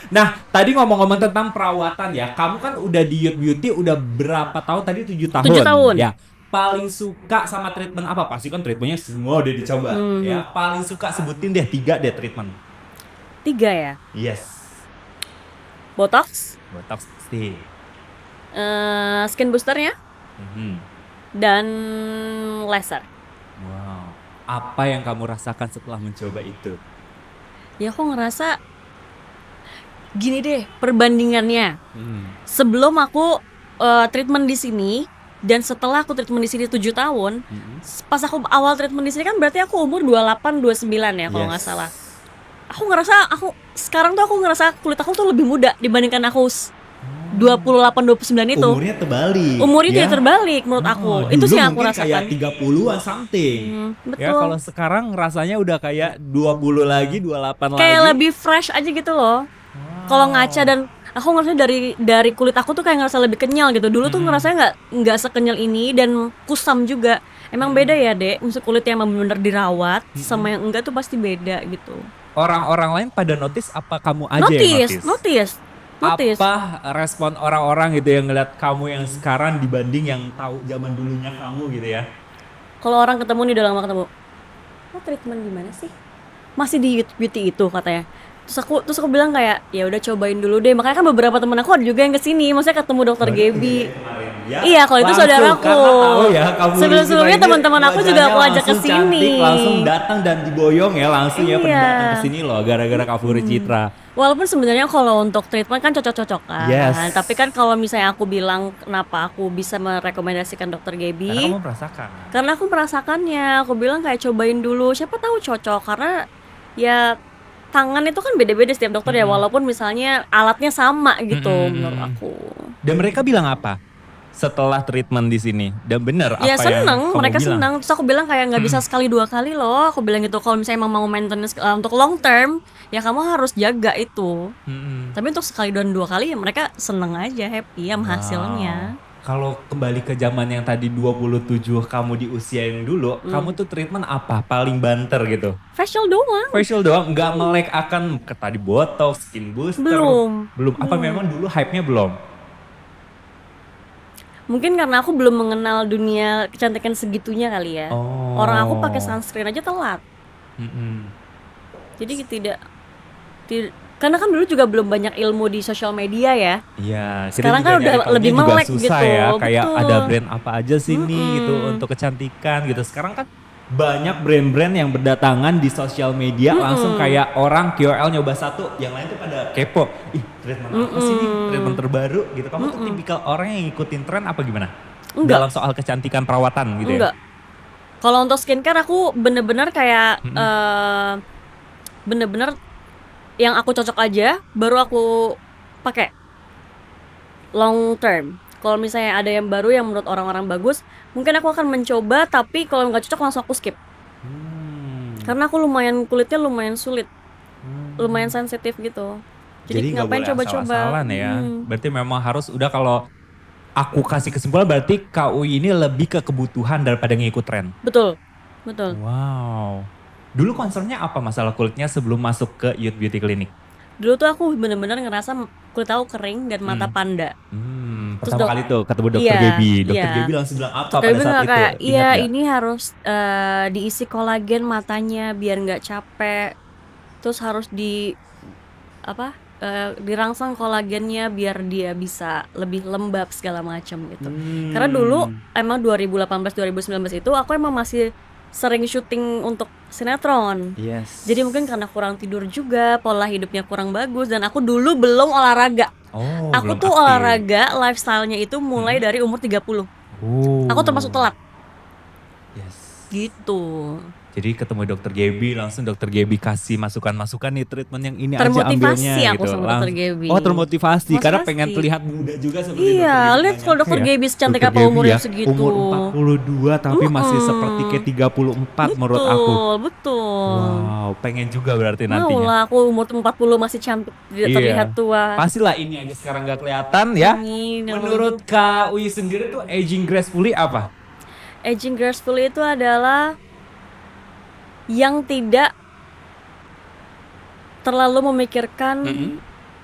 Nah, tadi ngomong-ngomong tentang perawatan ya. Kamu kan udah di Youth Beauty udah berapa tahun tadi? 7 tahun. 7 tahun. Ya. Paling suka sama treatment apa? Pasti kan treatmentnya semua udah dicoba. Ya, paling suka sebutin deh 3 deh treatment. 3 ya. Yes. Botox, Botox pasti. skin boosternya, Mhm. dan laser. Wow. Apa yang kamu rasakan setelah mencoba itu? Ya aku ngerasa gini deh perbandingannya. Hmm. Sebelum aku treatment di sini dan setelah aku treatment di sini 7 tahun, pas aku awal treatment di sini kan berarti aku umur 28 29 ya kalau nggak salah. Aku ngerasa sekarang tuh aku ngerasa kulit aku tuh lebih muda dibandingkan aku 28 29 itu. Umurnya terbalik. Umurnya ya? tidak terbalik menurut aku. Itu Dulu sih yang aku mungkin rasakan. kayak 30-an something. Betul. Ya kalau sekarang rasanya udah kayak 20 lagi, 28 Kayak lagi. lebih fresh aja gitu loh. Kalau ngaca, dan aku ngerasa dari kulit aku tuh kayak ngerasa lebih kenyal gitu. Dulu tuh ngerasanya nggak sekenyal ini dan kusam juga. Emang beda ya, Dek. Maksud kulit yang benar-benar dirawat sama yang enggak tuh pasti beda gitu. Orang-orang lain pada notice apa kamu aja yang Notice. Apa respon orang-orang gitu yang ngeliat kamu yang sekarang dibanding yang tahu zaman dulunya kamu gitu ya? Kalau orang ketemu nih udah lama ketemu, "Oh, treatment gimana sih?" "Masih di Youth Beauty itu," katanya. Terus aku bilang kayak, "Ya udah cobain dulu deh." Makanya kan beberapa temen aku ada juga yang kesini, maksudnya ketemu Dokter Gaby. Iya, kalau itu Langsung, saudaraku. karena tahu ya kamu Sebelum-sebelumnya ini teman-teman aku juga aku wajahnya ajak ke langsung sini. cantik, langsung datang dan diboyong ya langsung ya pada Iya. datang ke sini loh gara-gara Kak Furi Citra. Walaupun sebenarnya kalau untuk treatment kan cocok-cocokan. Yes. Tapi kan kalau misalnya aku bilang kenapa aku bisa merekomendasikan Dokter Gaby, Karena kamu merasakan. karena aku merasakannya. Aku bilang kayak cobain dulu, siapa tahu cocok. Karena ya tangan itu kan beda-beda setiap dokter ya, walaupun misalnya alatnya sama gitu menurut aku. Dan mereka bilang apa setelah treatment di sini? Dan benar Ya apa yang seneng, kamu mereka bilang? seneng. Terus aku bilang kayak nggak bisa sekali 2 kali loh. Aku bilang gitu, kalau misalnya emang mau maintenance untuk long term, ya kamu harus jaga itu. Tapi untuk sekali dan 2 kali ya mereka seneng aja, happy sama hasilnya. Kalau kembali ke zaman yang tadi 27 kamu di usia yang dulu, kamu tuh treatment apa? Paling banter gitu? Facial doang. Facial doang, nggak melek akan ke tadi botox, skin booster? Belum. Apa memang dulu hype-nya belum? Mungkin karena aku belum mengenal dunia kecantikan segitunya kali ya. Oh. Orang aku pakai sunscreen aja telat. Jadi karena kan dulu juga belum banyak ilmu di sosial media ya. Iya, kita Sekarang juga kan nyari udah tahunya lebih juga melek susah gitu, ya. Kayak betul. ada brand apa aja sih nih gitu untuk kecantikan gitu. Sekarang kan banyak brand-brand yang berdatangan di sosial media langsung kayak orang KOL nyoba satu, yang lain tuh pada kepo. Ih, treatment apa sih nih? Treatment terbaru gitu. Kamu tuh tipikal orang yang ngikutin tren apa gimana? Enggak. Dalam soal kecantikan perawatan gitu Enggak. Kalau untuk skincare aku bener-bener kayak bener-bener yang aku cocok aja baru aku pakai long term. Kalau misalnya ada yang baru yang menurut orang-orang bagus, mungkin aku akan mencoba, tapi kalau nggak cocok langsung aku skip. Karena aku kulitnya lumayan sulit, lumayan sensitif gitu. Jadi nggak ngapain boleh coba-coba? asal-asalan ya. Berarti memang harus udah kalau aku kasih kesimpulan berarti KUI ini lebih ke kebutuhan daripada ngikut tren. Betul, betul. Wow. Dulu concernnya apa masalah kulitnya sebelum masuk ke Youth Beauty Clinic? Dulu tuh aku bener-bener ngerasa kulit aku kering dan mata panda. Pertama kali tuh ketemu Dokter Iya, Gaby. Dokter iya. Gaby langsung bilang apa Dokter pada Gaby saat nggak itu? kayak, Ingat iya nggak? ini harus diisi kolagen matanya biar nggak capek. Terus harus dirangsang kolagennya biar dia bisa lebih lembab segala macam gitu. Karena dulu emang 2018 2019 itu aku emang masih sering syuting untuk sinetron. Yes. Jadi mungkin karena kurang tidur juga, pola hidupnya kurang bagus, dan aku dulu belum olahraga. Oh, Aku belum tuh aktif. olahraga lifestyle-nya itu mulai dari umur 30. Oh. Aku termasuk telat Yes. gitu. Jadi ketemu dokter Gaby, langsung dokter Gaby kasih masukan-masukan nih treatment yang ini aja ambilnya Termotivasi aku gitu. sama dokter Gaby. Oh termotivasi, karena pengen Motivasi. terlihat muda juga seperti Iya, dokter Gaby. lihat kalau dokter Ya. Gaby secantik Dokter apa Gaby umurnya ya, segitu. Umur 42 tapi masih seperti kayak 34 menurut aku. Betul. Wow, pengen juga berarti Mau nantinya. lah aku umur 40 masih cantik, tidak Iya. terlihat tua. Pastilah ini aja sekarang gak kelihatan ya. Amin, ya Allah. Menurut Kak Uyi sendiri tuh aging gracefully apa? Aging gracefully itu adalah yang tidak terlalu memikirkan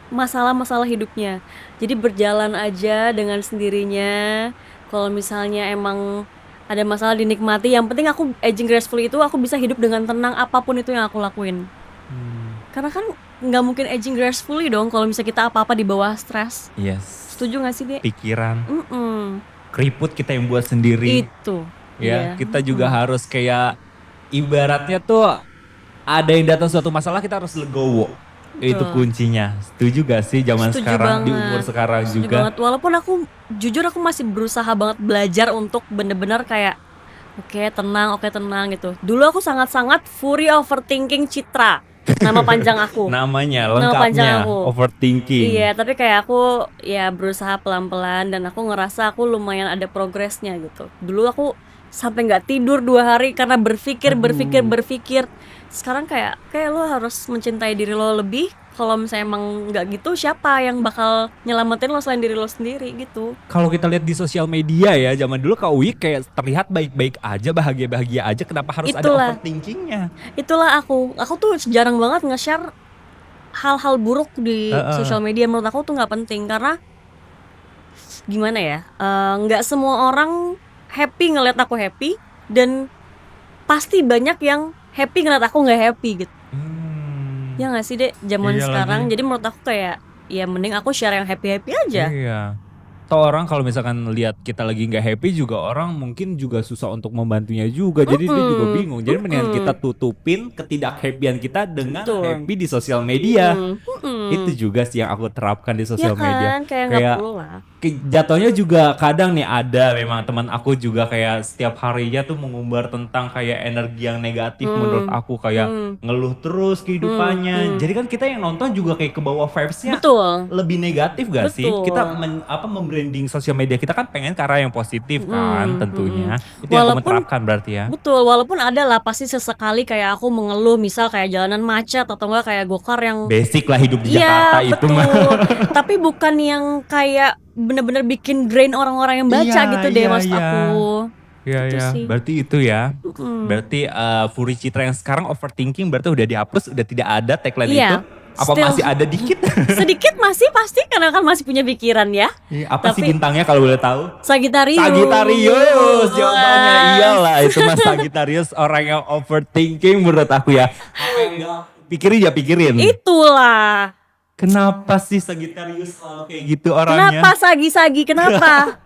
masalah-masalah hidupnya. Jadi berjalan aja dengan sendirinya. Kalau misalnya emang ada masalah dinikmati. Yang penting aku aging gracefully itu aku bisa hidup dengan tenang apapun itu yang aku lakuin. Karena kan nggak mungkin aging gracefully dong kalau misalnya kita apa-apa di bawah stres. Yes. Setuju nggak sih, Dek? Pikiran, Mm-mm. keriput kita yang buat sendiri. Itu. Ya, Iya. kita juga harus kayak ibaratnya tuh ada yang datang suatu masalah kita harus legowo. Itu kuncinya. Setuju gak sih zaman Setuju sekarang di banget. umur sekarang Setuju juga? banget. Walaupun aku jujur aku masih berusaha banget belajar untuk bener-bener kayak oke tenang gitu. Dulu aku sangat-sangat fury overthinking Citra. Nama panjang aku. Namanya Nama panjang lengkapnya aku. overthinking. Iya, tapi kayak aku ya berusaha pelan-pelan dan aku ngerasa aku lumayan ada progresnya gitu. Dulu aku sampai nggak tidur 2 hari karena berpikir. Sekarang kayak lo harus mencintai diri lo lebih. Kalau misalnya emang nggak gitu, siapa yang bakal nyelamatin lo selain diri lo sendiri gitu. Kalau kita lihat di sosial media ya, zaman dulu Kak Uyi kayak terlihat baik-baik aja, bahagia-bahagia aja. Kenapa harus ada Itulah. overthinkingnya? Itulah aku tuh jarang banget nge-share hal-hal buruk di sosial media. Menurut aku tuh nggak penting karena gimana ya, nggak semua orang happy ngeliat aku happy dan pasti banyak yang happy ngeliat aku nggak happy gitu. Ya nggak sih, Dek, zaman Iya sekarang. lagi. Jadi menurut aku kayak ya mending aku share yang happy aja. Iya. Toh orang kalau misalkan lihat kita lagi nggak happy juga orang mungkin juga susah untuk membantunya juga. Jadi dia juga bingung. Jadi mendingan kita tutupin ketidakhappyan kita dengan Betul. happy di sosial media. Itu juga sih yang aku terapkan di Ya sosial media. kan, kayak nggak perlu lah. Jatuhnya juga kadang nih ada memang teman aku juga kayak setiap harinya tuh mengumbar tentang kayak energi yang negatif menurut aku kayak ngeluh terus kehidupannya. Jadi kan kita yang nonton juga kayak ke bawah vibes-nya Betul. lebih negatif gak sih? Betul. Kita membranding sosial media kita kan pengen ke arah yang positif kan tentunya. Itu yang kamu Walaupun- terapkan berarti ya. Betul, walaupun ada lah pasti sesekali kayak aku mengeluh, misal kayak jalanan macet atau enggak kayak gokar yang Basic lah hidup di iya Jakarta itu betul. mah. Tapi bukan yang kayak bener-bener bikin drain orang-orang yang baca Iya, gitu deh iya, maksud iya. aku. Iya Gitu ya, sih. berarti itu ya. Berarti Furi Citra yang sekarang overthinking berarti udah dihapus, udah tidak ada tagline Iya, itu. Apa still. masih ada dikit? Sedikit masih pasti karena kan masih punya pikiran ya. Apa sih Tapi- bintangnya kalau boleh tahu? Sagittarius. Sagittarius jawabannya. Wah. Iyalah itu mas Sagittarius orang yang overthinking menurut aku ya. Apa yang enggak pikirin ya pikirin. Itulah. Kenapa sih Sagittarius selalu kayak gitu orangnya? Kenapa Sagi? Kenapa?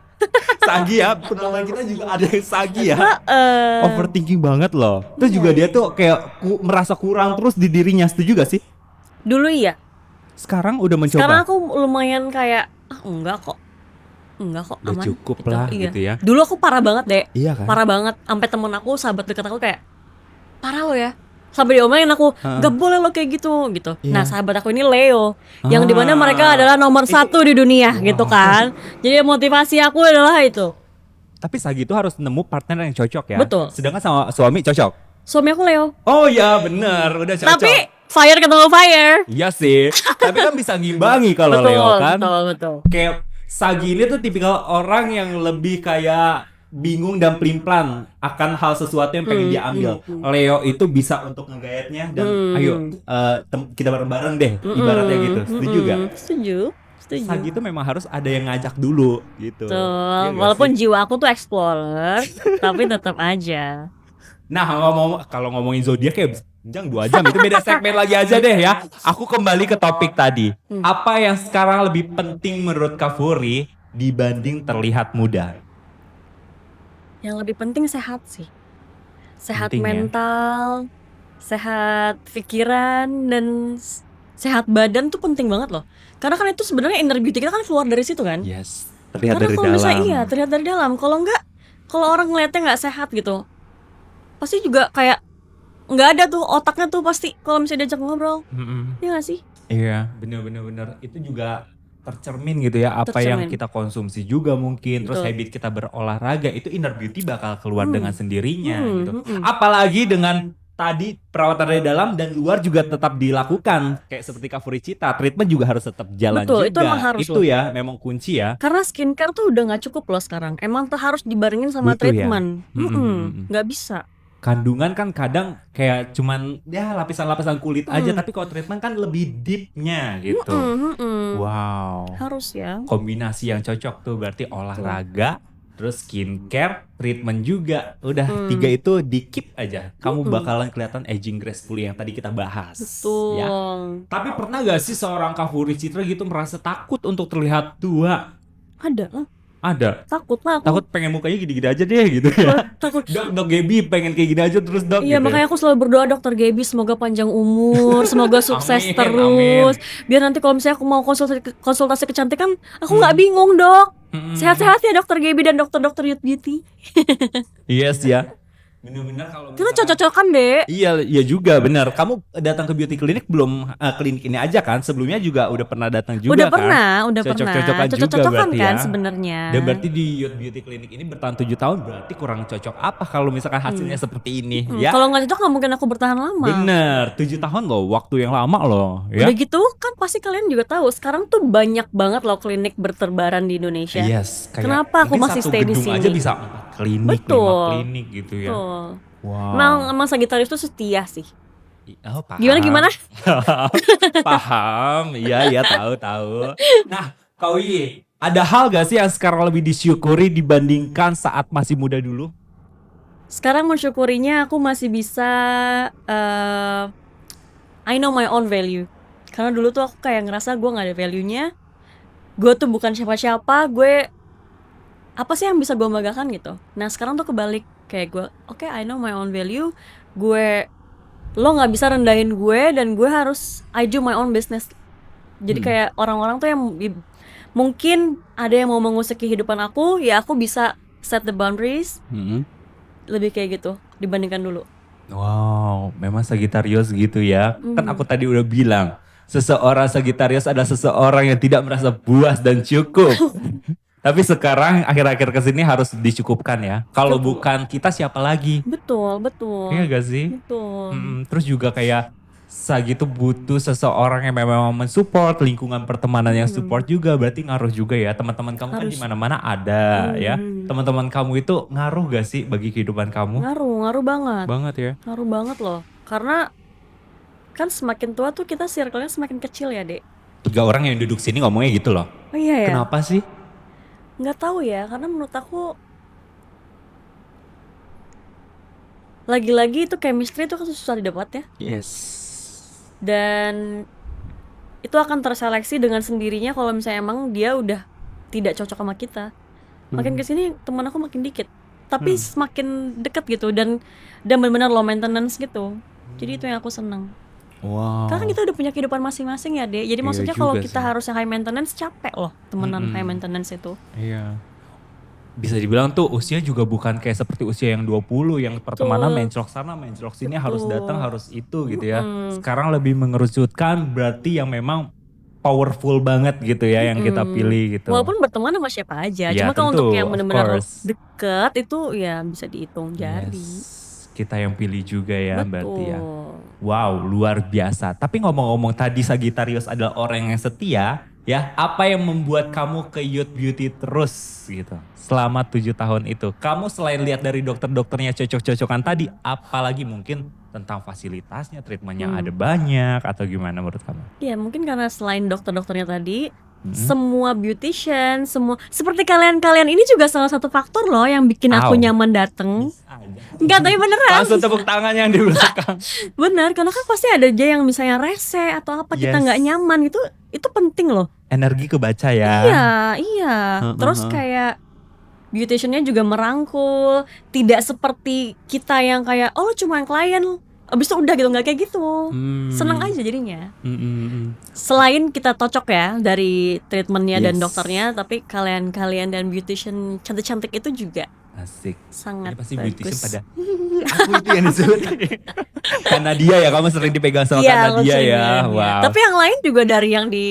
Sagi ya, penonton kita juga ada yang Sagi ya. Heeh. Overthinking banget loh. Terus juga dia tuh kayak merasa kurang terus di dirinya, setuju gak sih? Dulu iya. Sekarang udah mencoba. Sekarang aku lumayan kayak enggak kok Udah aman. cukup lah, gitu ya. Dulu aku parah banget, Dek. Iya kan? Parah banget. Sampai temen aku, sahabat dekat aku kayak parah lo ya. Sampai diomelin aku, gak boleh lo kayak gitu. Iya. Nah sahabat aku ini Leo, yang dimana Ah. mereka adalah nomor 1 di dunia gitu kan. Jadi motivasi aku adalah itu. Tapi Sagi itu harus nemu partner yang cocok ya. Betul. Sedangkan sama suami cocok. Suami aku Leo. Oh ya bener, udah cocok. Tapi fire ketemu fire. Iya sih. Tapi kan bisa ngimbangi kalau Betul, Leo kan. betul. Kayak Sagi ini tuh tipikal orang yang lebih kayak bingung dan pelin-pelan akan hal sesuatu yang pengen diambil. Leo itu bisa untuk ngegayatnya dan ayo kita bareng-bareng deh, ibaratnya gitu. Setuju gak? Setuju. Sagi itu memang harus ada yang ngajak dulu gitu. Tuh, Iya gak walaupun sih? jiwa aku tuh explorer, tapi tetap aja. Nah kalau ngomongin zodiak ya jangan 2 jam, itu beda segmen lagi aja deh ya. Aku kembali ke topik tadi. Apa yang sekarang lebih penting menurut Kak Furi dibanding terlihat muda? Yang lebih penting sehat sih. Sehat Penting ya? mental, sehat pikiran, dan sehat badan tuh penting banget loh. Karena kan itu sebenarnya inner beauty kita kan keluar dari situ kan. Yes, terlihat Karena dari kalau dalam. misalnya iya terlihat dari dalam. Kalau enggak, kalau orang ngeliatnya nggak sehat gitu, pasti juga kayak nggak ada tuh otaknya tuh pasti kalau misalnya diajak ngobrol. Iya nggak sih? Iya, bener. Itu juga tercermin gitu ya, apa yang Tercermin. kita konsumsi juga mungkin, terus Betul. habit kita berolahraga, itu inner beauty bakal keluar dengan sendirinya gitu. Hmm. Apalagi dengan tadi perawatan dari dalam dan luar juga tetap dilakukan. Kayak seperti Kak Furicita, treatment juga harus tetap jalan Betul, juga. itu emang harus Itu loh. ya, memang kunci ya. Karena skincare tuh udah nggak cukup loh sekarang. Emang tuh harus dibarengin sama Butuh ya. treatment. Nggak bisa. Kandungan kan kadang kayak cuman ya lapisan-lapisan kulit aja, tapi kalau treatment kan lebih deepnya gitu. Wow. Harus ya. Kombinasi yang cocok tuh berarti olahraga, terus skincare, treatment juga. Udah 3 itu di keep aja. Kamu bakalan kelihatan aging gracefully yang tadi kita bahas. Betul. Ya. Tapi pernah gak sih seorang Kak Furicita gitu merasa takut untuk terlihat tua? Ada lah. Ada. Takut lah aku. Takut pengen mukanya gini-gini aja deh gitu ya. Takut. Dok Gaby pengen kayak gini aja terus dok. Iya, gitu. makanya aku selalu berdoa Dokter Gaby semoga panjang umur, semoga sukses Amin, terus. Biar nanti kalau misalnya aku mau konsultasi kecantikan, aku nggak bingung, Dok. Sehat-sehat ya Dokter Gaby dan dokter-dokter Youth Beauty. Yes ya. Bener-bener kalau Kita cocok-cocokan, Dek. Iya juga benar. Kamu datang ke beauty clinic belum klinik ini aja kan? Sebelumnya juga udah pernah datang juga Udah kan? pernah. Cocok-cocokan juga Cocok-cocokan berarti kan ya. sebenarnya. Dan berarti di Youth Beauty Clinic ini bertahan 7 tahun berarti kurang cocok apa kalau misalkan hasilnya seperti ini ya? Kalau nggak cocok nggak mungkin aku bertahan lama. Bener, 7 tahun loh, waktu yang lama loh ya. Udah gitu kan pasti kalian juga tahu sekarang tuh banyak banget loh klinik berterbaran di Indonesia. Yes, kayak Kenapa aku mungkin masih satu stay di gedung sini? aja bisa 4 klinik, 5 Betul. klinik gitu ya. Betul. Wow. Emang Sagittarius tuh setia sih. Oh, paham. Gimana? Paham, iya tahu. Nah, Kak Wiwi, ada hal gak sih yang sekarang lebih disyukuri dibandingkan saat masih muda dulu? Sekarang mensyukurinya aku masih bisa I know my own value. Karena dulu tuh aku kayak ngerasa gue nggak ada value-nya. Gue tuh bukan siapa-siapa. Gue apa sih yang bisa gue banggakan gitu. Nah sekarang tuh kebalik. Kayak gue, oke, I know my own value. Lo nggak bisa rendahin gue dan gue harus I do my own business. Jadi kayak orang-orang tuh yang mungkin ada yang mau mengusik kehidupan aku, ya aku bisa set the boundaries. Lebih kayak gitu dibandingkan dulu. Wow, memang Sagittarius gitu ya. Kan aku tadi udah bilang, seseorang Sagittarius adalah seseorang yang tidak merasa puas dan cukup. Tapi sekarang akhir-akhir kesini harus dicukupkan ya. Kalau bukan kita siapa lagi? Betul. Iya gak sih? Betul. Terus juga kayak Sagi tuh butuh seseorang yang memang mensupport, lingkungan pertemanan yang support juga, berarti ngaruh juga ya. Teman-teman kamu kan di mana-mana ada ya. Teman-teman kamu itu ngaruh gak sih bagi kehidupan kamu? Ngaruh banget. Banget ya. Ngaruh banget loh. Karena kan semakin tua tuh kita circle-nya semakin kecil ya, Dek. 3 orang yang duduk sini ngomongnya gitu loh. Oh iya ya. Kenapa sih? Nggak tahu ya, karena menurut aku lagi-lagi itu chemistry itu kan susah didapat ya. Yes. Dan itu akan terseleksi dengan sendirinya kalau misalnya emang dia udah tidak cocok sama kita. Makin kesini teman aku makin dikit, tapi semakin deket gitu dan benar-benar low maintenance gitu. Jadi itu yang aku senang. Wow. Karena kan kita udah punya kehidupan masing-masing ya, Dek. Jadi Iya maksudnya kalau juga kita sih. harus yang high maintenance capek loh, temenan high maintenance itu. Iya. Bisa dibilang tuh usia juga bukan kayak seperti usia yang 20 yang pertemanan menclok sana menclok sini, harus datang harus itu gitu ya. Sekarang lebih mengerucutkan berarti yang memang powerful banget gitu ya yang kita pilih gitu. Walaupun berteman sama siapa aja, Ya, cuma kalau tentu, untuk yang of benar-benar course. deket itu ya bisa dihitung jari. Yes. Kita yang pilih juga ya berarti ya. Betul. Wow, luar biasa. Tapi ngomong-ngomong tadi Sagittarius adalah orang yang setia, ya. Apa yang membuat kamu ke Youth Beauty terus gitu? Selama 7 tahun itu. Kamu selain lihat dari dokter-dokternya cocok-cocokan tadi, apalagi mungkin tentang fasilitasnya, treatmentnya ada banyak atau gimana menurut kamu? Ya mungkin karena selain dokter-dokternya tadi, semua beautician, semua seperti kalian ini juga salah satu faktor loh yang bikin aku Au. nyaman dateng. Enggak, tapi beneran. Langsung tepuk tangan yang di belakang. Bener, karena kan pasti ada aja yang misalnya rese atau apa kita Yes. nggak nyaman itu penting loh. Energi kebaca ya. Iya. Terus kayak beauticiannya juga merangkul, tidak seperti kita yang kayak oh lu cuma klien, abis itu udah gitu, nggak kayak gitu. Seneng aja jadinya. Selain kita cocok ya dari treatmentnya dan Yes. dokternya, tapi kalian dan beautician cantik-cantik itu juga Asik. Sangat Ini pasti beautician bagus. pada aku itu yang disebut. Karena dia ya, kamu sering dipegang sama Iya, karena aku dia sering ya. bilang ya. Wow. Tapi yang lain juga dari yang di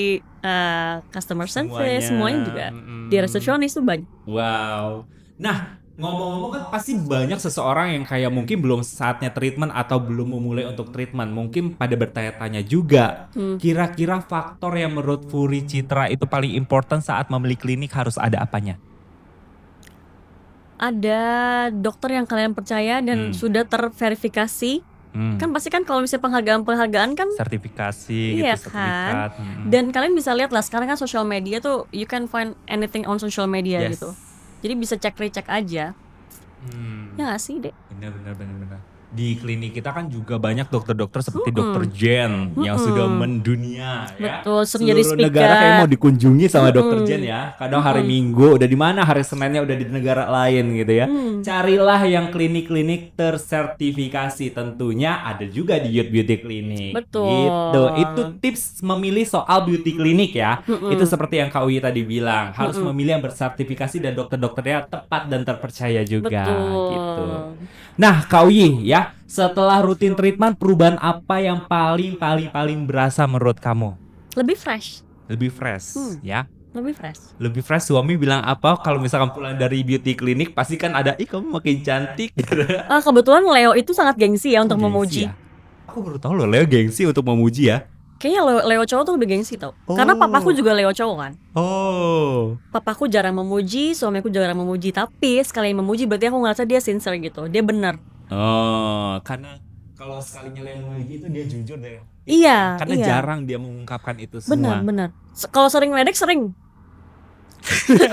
customer service, semuanya juga. Di Mm-mm. resepsionis tuh banyak. Wow. Nah, ngomong-ngomong kan pasti banyak seseorang yang kayak mungkin belum saatnya treatment atau belum memulai untuk treatment. Mungkin pada bertanya-tanya juga. Kira-kira faktor yang menurut Furi Citra itu paling important saat membeli klinik harus ada apanya? Ada dokter yang kalian percaya dan sudah terverifikasi. Kan pasti kan kalau misalnya penghargaan kan Sertifikasi iya gitu, kan. sertifikat. Dan kalian bisa lihat lah sekarang kan social media tuh you can find anything on social media Yes. gitu. Jadi bisa cek aja. Ya gak sih, Dek? Benar. Di klinik kita kan juga banyak dokter-dokter seperti Dokter Jen yang sudah mendunia ya. Betul, sering jadi Seluruh speaker. negara kayak mau dikunjungi sama Dokter Jen ya. Kadang hari Minggu udah di mana, hari Seninnya udah di negara lain gitu ya. Carilah yang klinik-klinik tersertifikasi. Tentunya ada juga di Youth Beauty Clinic. Betul. Gitu. Itu tips memilih soal beauty klinik ya. Itu seperti yang Kak Uyi tadi bilang, harus memilih yang bersertifikasi dan dokter-dokternya tepat dan terpercaya juga Betul. gitu. Nah, Kak Uyi ya, setelah rutin treatment perubahan apa yang paling berasa menurut kamu? Lebih fresh. Lebih fresh ya. Lebih fresh. Lebih fresh, suami bilang apa kalau misalkan pulang dari beauty klinik pasti kan ada kamu makin cantik gitu. Kebetulan Leo itu sangat gengsi ya untuk Gengsi memuji. ya? Aku baru tahu loh Leo gengsi untuk memuji ya. Kayaknya Leo cowok tuh lebih gengsi tau. Karena papaku juga Leo cowok kan. Oh. Papaku jarang memuji, suamiku jarang memuji. Tapi sekali memuji berarti aku ngerasa dia sincere gitu. Dia benar. Oh, karena kalau sekalinya Leo memuji itu dia jujur deh. Iya. Karena iya. jarang dia mengungkapkan itu semua. Benar. Kalau sering ledek sering.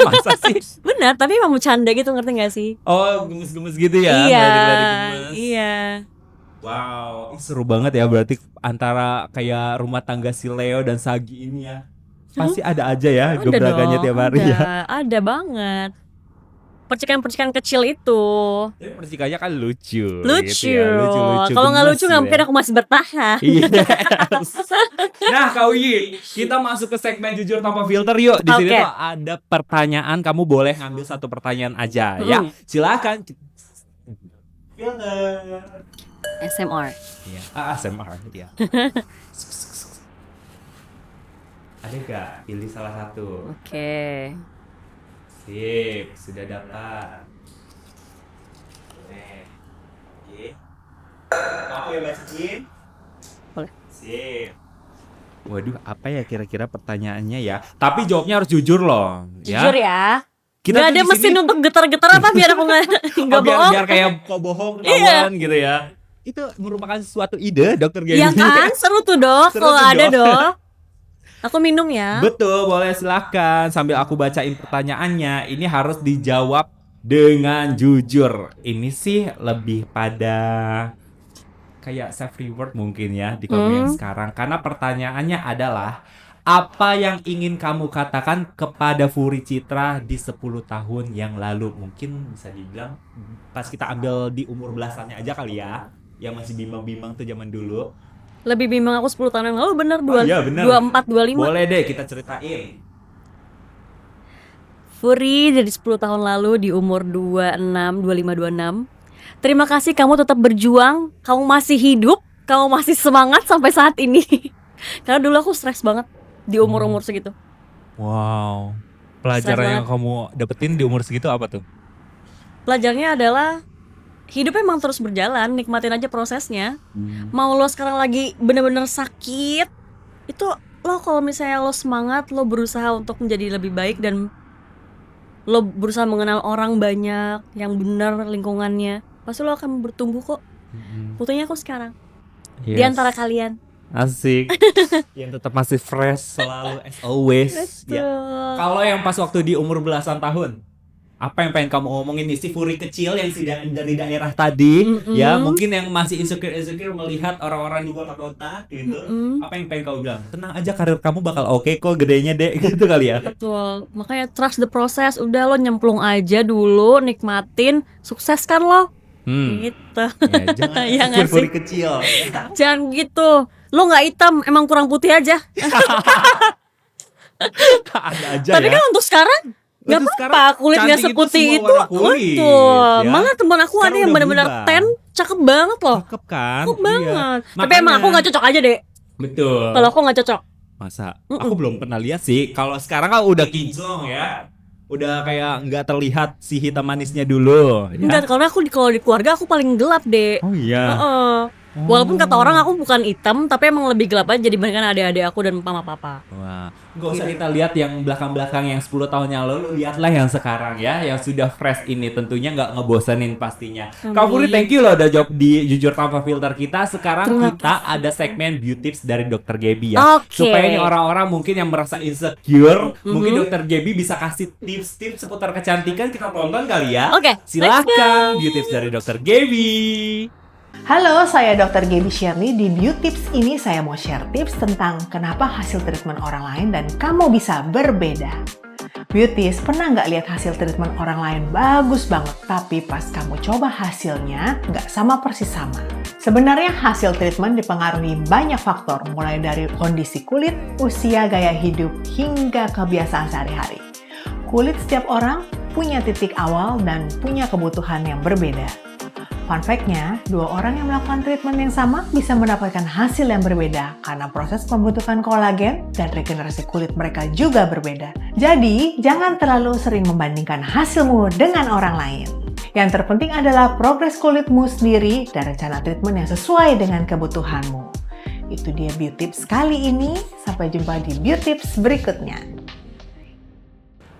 Masa sih? Benar, tapi emang bercanda gitu, ngerti gak sih? Oh, gemes-gemes gitu ya? Iya. Ledek-ledek gemes. Iya. Wow, seru banget ya berarti antara kayak rumah tangga si Leo dan Sagi ini ya. Pasti ada aja ya gebrakannya dong, tiap hari ya. Ada banget. Percikan-percikan kecil itu. Tapi percikannya kan lucu. Lucu. Gitu ya. Lucu-lucu. Kalau nggak gemes lucu nggak ya. mungkin aku masih bertahan. Iya. Nah, Kak Uyi, kita masuk ke segmen jujur tanpa filter yuk. Di sini Oke. tuh ada pertanyaan, kamu boleh ngambil satu pertanyaan aja ya. Silakan. Filter. SMR. Iya, ASMR ya. Ada gak? Pilih salah satu. Oke. Sip, sudah dapat. Boleh. Oke. Aku yang bacain? Boleh. Sip. Waduh, apa ya kira-kira pertanyaannya ya? Tapi jawabnya harus jujur loh. Jujur ya. Kita Gak tuh ada di mesin sini- untuk getar-getar apa biar aku nggak Oh, bohong. biar kayak kok bohong Iya. kawan gitu ya. Itu merupakan suatu ide Dokter Geni. Ya kan, seru tuh dok. Seru Kalau tuh, ada Dok. dok. Aku minum ya. Betul, boleh silakan. Sambil aku bacain pertanyaannya, ini harus dijawab dengan jujur. Ini sih lebih pada kayak self reward mungkin ya di kamu yang sekarang. Karena pertanyaannya adalah apa yang ingin kamu katakan kepada Furi Citra di 10 tahun yang lalu? Mungkin bisa dibilang pas kita ambil di umur belasannya aja kali ya. Yang masih bimbang-bimbang tuh zaman dulu. Lebih bimbang aku 10 tahun yang lalu bener. Oh iya, bener. 24, 25. Boleh deh kita ceritain. Furi dari 10 tahun lalu di umur 26, 25, 26. Terima kasih kamu tetap berjuang, kamu masih hidup, kamu masih semangat sampai saat ini. Karena dulu aku stres banget di umur-umur segitu. Wow. Stres Pelajaran yang banget. kamu dapetin di umur segitu apa tuh? Pelajarannya adalah hidup emang terus berjalan, nikmatin aja prosesnya. Mau lo sekarang lagi bener-bener sakit, itu lo kalau misalnya lo semangat, lo berusaha untuk menjadi lebih baik dan lo berusaha mengenal orang banyak yang benar lingkungannya, pasti lo akan bertumbuh kok. Buktinya aku sekarang di antara kalian. Asik. Yang tetap masih fresh selalu as always. Ya. Kalau yang pas waktu di umur belasan tahun, apa yang pengen kamu ngomongin nih si Furi kecil yang dari daerah tadi, ya mungkin yang masih insecure melihat orang-orang di kota-kota gitu. Apa yang pengen kamu bilang? Tenang aja, karir kamu bakal oke kok gedenya dek gitu kali ya. Betul, makanya trust the process. Udah lo nyemplung aja dulu, nikmatin, sukses kan lo. Gitu. Ya, jangan Ya insecure nggak Furi sih? kecil. Jangan gitu. Lo nggak hitam, emang kurang putih aja. Ada aja Tapi ya. kan untuk sekarang Nggak Itu sekarang apa-apa, kulit nggak cantik seputih semua itu, warna kulit, betul. ya. Malah teman aku Sekarang ada yang udah benar-benar berubah. tan, cakep banget loh. Cakep kan? Cakep banget. Iya. Tapi emang aku nggak cocok aja deh. Betul. Kalau aku nggak cocok. Masa? Aku belum pernah lihat sih. Kalau sekarang kan udah kinclong ya. Udah kayak nggak terlihat si hitam manisnya dulu. Ya? Enggak, karena aku kalau di keluarga aku paling gelap deh. Oh iya. Heeh. Walaupun kata orang aku bukan hitam, tapi emang lebih gelap aja dibandingkan adik-adik aku dan mama papa. Wah, nggak usah kita lihat yang belakang-belakang yang 10 tahun yang lalu, lihatlah yang sekarang ya, yang sudah fresh ini tentunya nggak ngebosenin pastinya. Kak Puri, thank you loh udah jawab di Jujur Tanpa Filter kita. Sekarang Terima kita ada segmen beauty tips dari Dr. Gaby ya. Oke. Supaya nih orang-orang mungkin yang merasa insecure, mungkin Dr. Gaby bisa kasih tips-tips seputar kecantikan, kita tonton kali ya. Oke, Silahkan beauty tips dari Dr. Gaby. Halo, saya Dr. Gaby Shirley. Di Beauty Tips ini saya mau share tips tentang kenapa hasil treatment orang lain dan kamu bisa berbeda. Beauties, pernah nggak lihat hasil treatment orang lain bagus banget, tapi pas kamu coba hasilnya nggak sama persis sama? Sebenarnya hasil treatment dipengaruhi banyak faktor, mulai dari kondisi kulit, usia, gaya hidup, hingga kebiasaan sehari-hari. Kulit setiap orang punya titik awal dan punya kebutuhan yang berbeda. Fun fact-nya, dua orang yang melakukan treatment yang sama bisa mendapatkan hasil yang berbeda karena proses pembentukan kolagen dan regenerasi kulit mereka juga berbeda. Jadi, jangan terlalu sering membandingkan hasilmu dengan orang lain. Yang terpenting adalah progres kulitmu sendiri dan rencana treatment yang sesuai dengan kebutuhanmu. Itu dia Beauty Tips kali ini. Sampai jumpa di Beauty Tips berikutnya.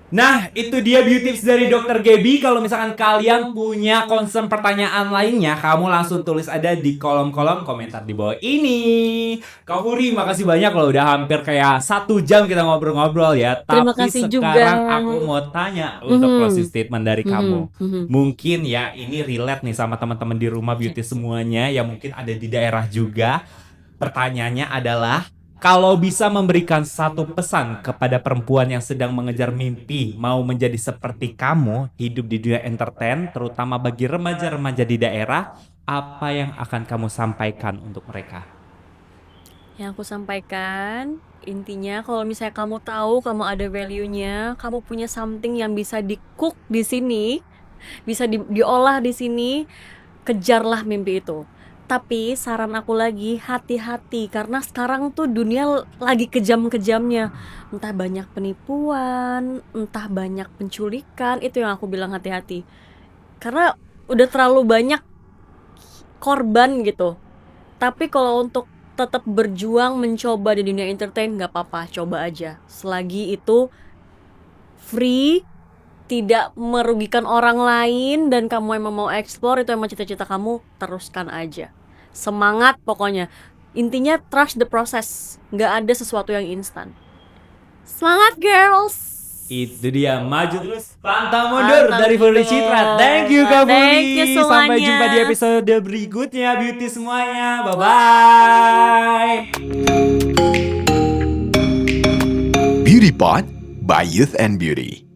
Nah, itu dia beauty tips dari Dr. Gaby. Kalau misalkan kalian punya concern pertanyaan lainnya, kamu langsung tulis ada di kolom-kolom komentar di bawah ini. Kak Puri, makasih banyak loh. Udah hampir kayak 1 jam kita ngobrol-ngobrol ya. Terima Tapi kasih sekarang juga. aku mau tanya untuk closing statement dari kamu. Mungkin ya ini relate nih sama teman-teman di rumah beauty semuanya yang mungkin ada di daerah juga. Pertanyaannya adalah, kalau bisa memberikan satu pesan kepada perempuan yang sedang mengejar mimpi mau menjadi seperti kamu, hidup di dunia entertain, terutama bagi remaja-remaja di daerah, apa yang akan kamu sampaikan untuk mereka? Yang aku sampaikan, intinya kalau misalnya kamu tahu kamu ada value-nya, kamu punya something yang bisa di-cook di sini, bisa diolah di sini, kejarlah mimpi itu. Tapi saran aku lagi, hati-hati karena sekarang tuh dunia lagi kejam-kejamnya. Entah banyak penipuan, entah banyak penculikan, itu yang aku bilang hati-hati. Karena udah terlalu banyak korban gitu. Tapi kalau untuk tetap berjuang mencoba di dunia entertain nggak apa-apa, coba aja. Selagi itu free, tidak merugikan orang lain dan kamu emang mau explore, itu emang cita-cita kamu, teruskan aja. Semangat pokoknya. Intinya trust the process. Nggak ada sesuatu yang instan. Semangat girls. Itu dia, maju terus, pantang mundur Pantang dari Puri mundur. Citra. Thank you Kak Puri. Thank you Sampai semuanya. jumpa di episode berikutnya beauty semuanya. Bye-bye. Beauty Pot by Youth and Beauty.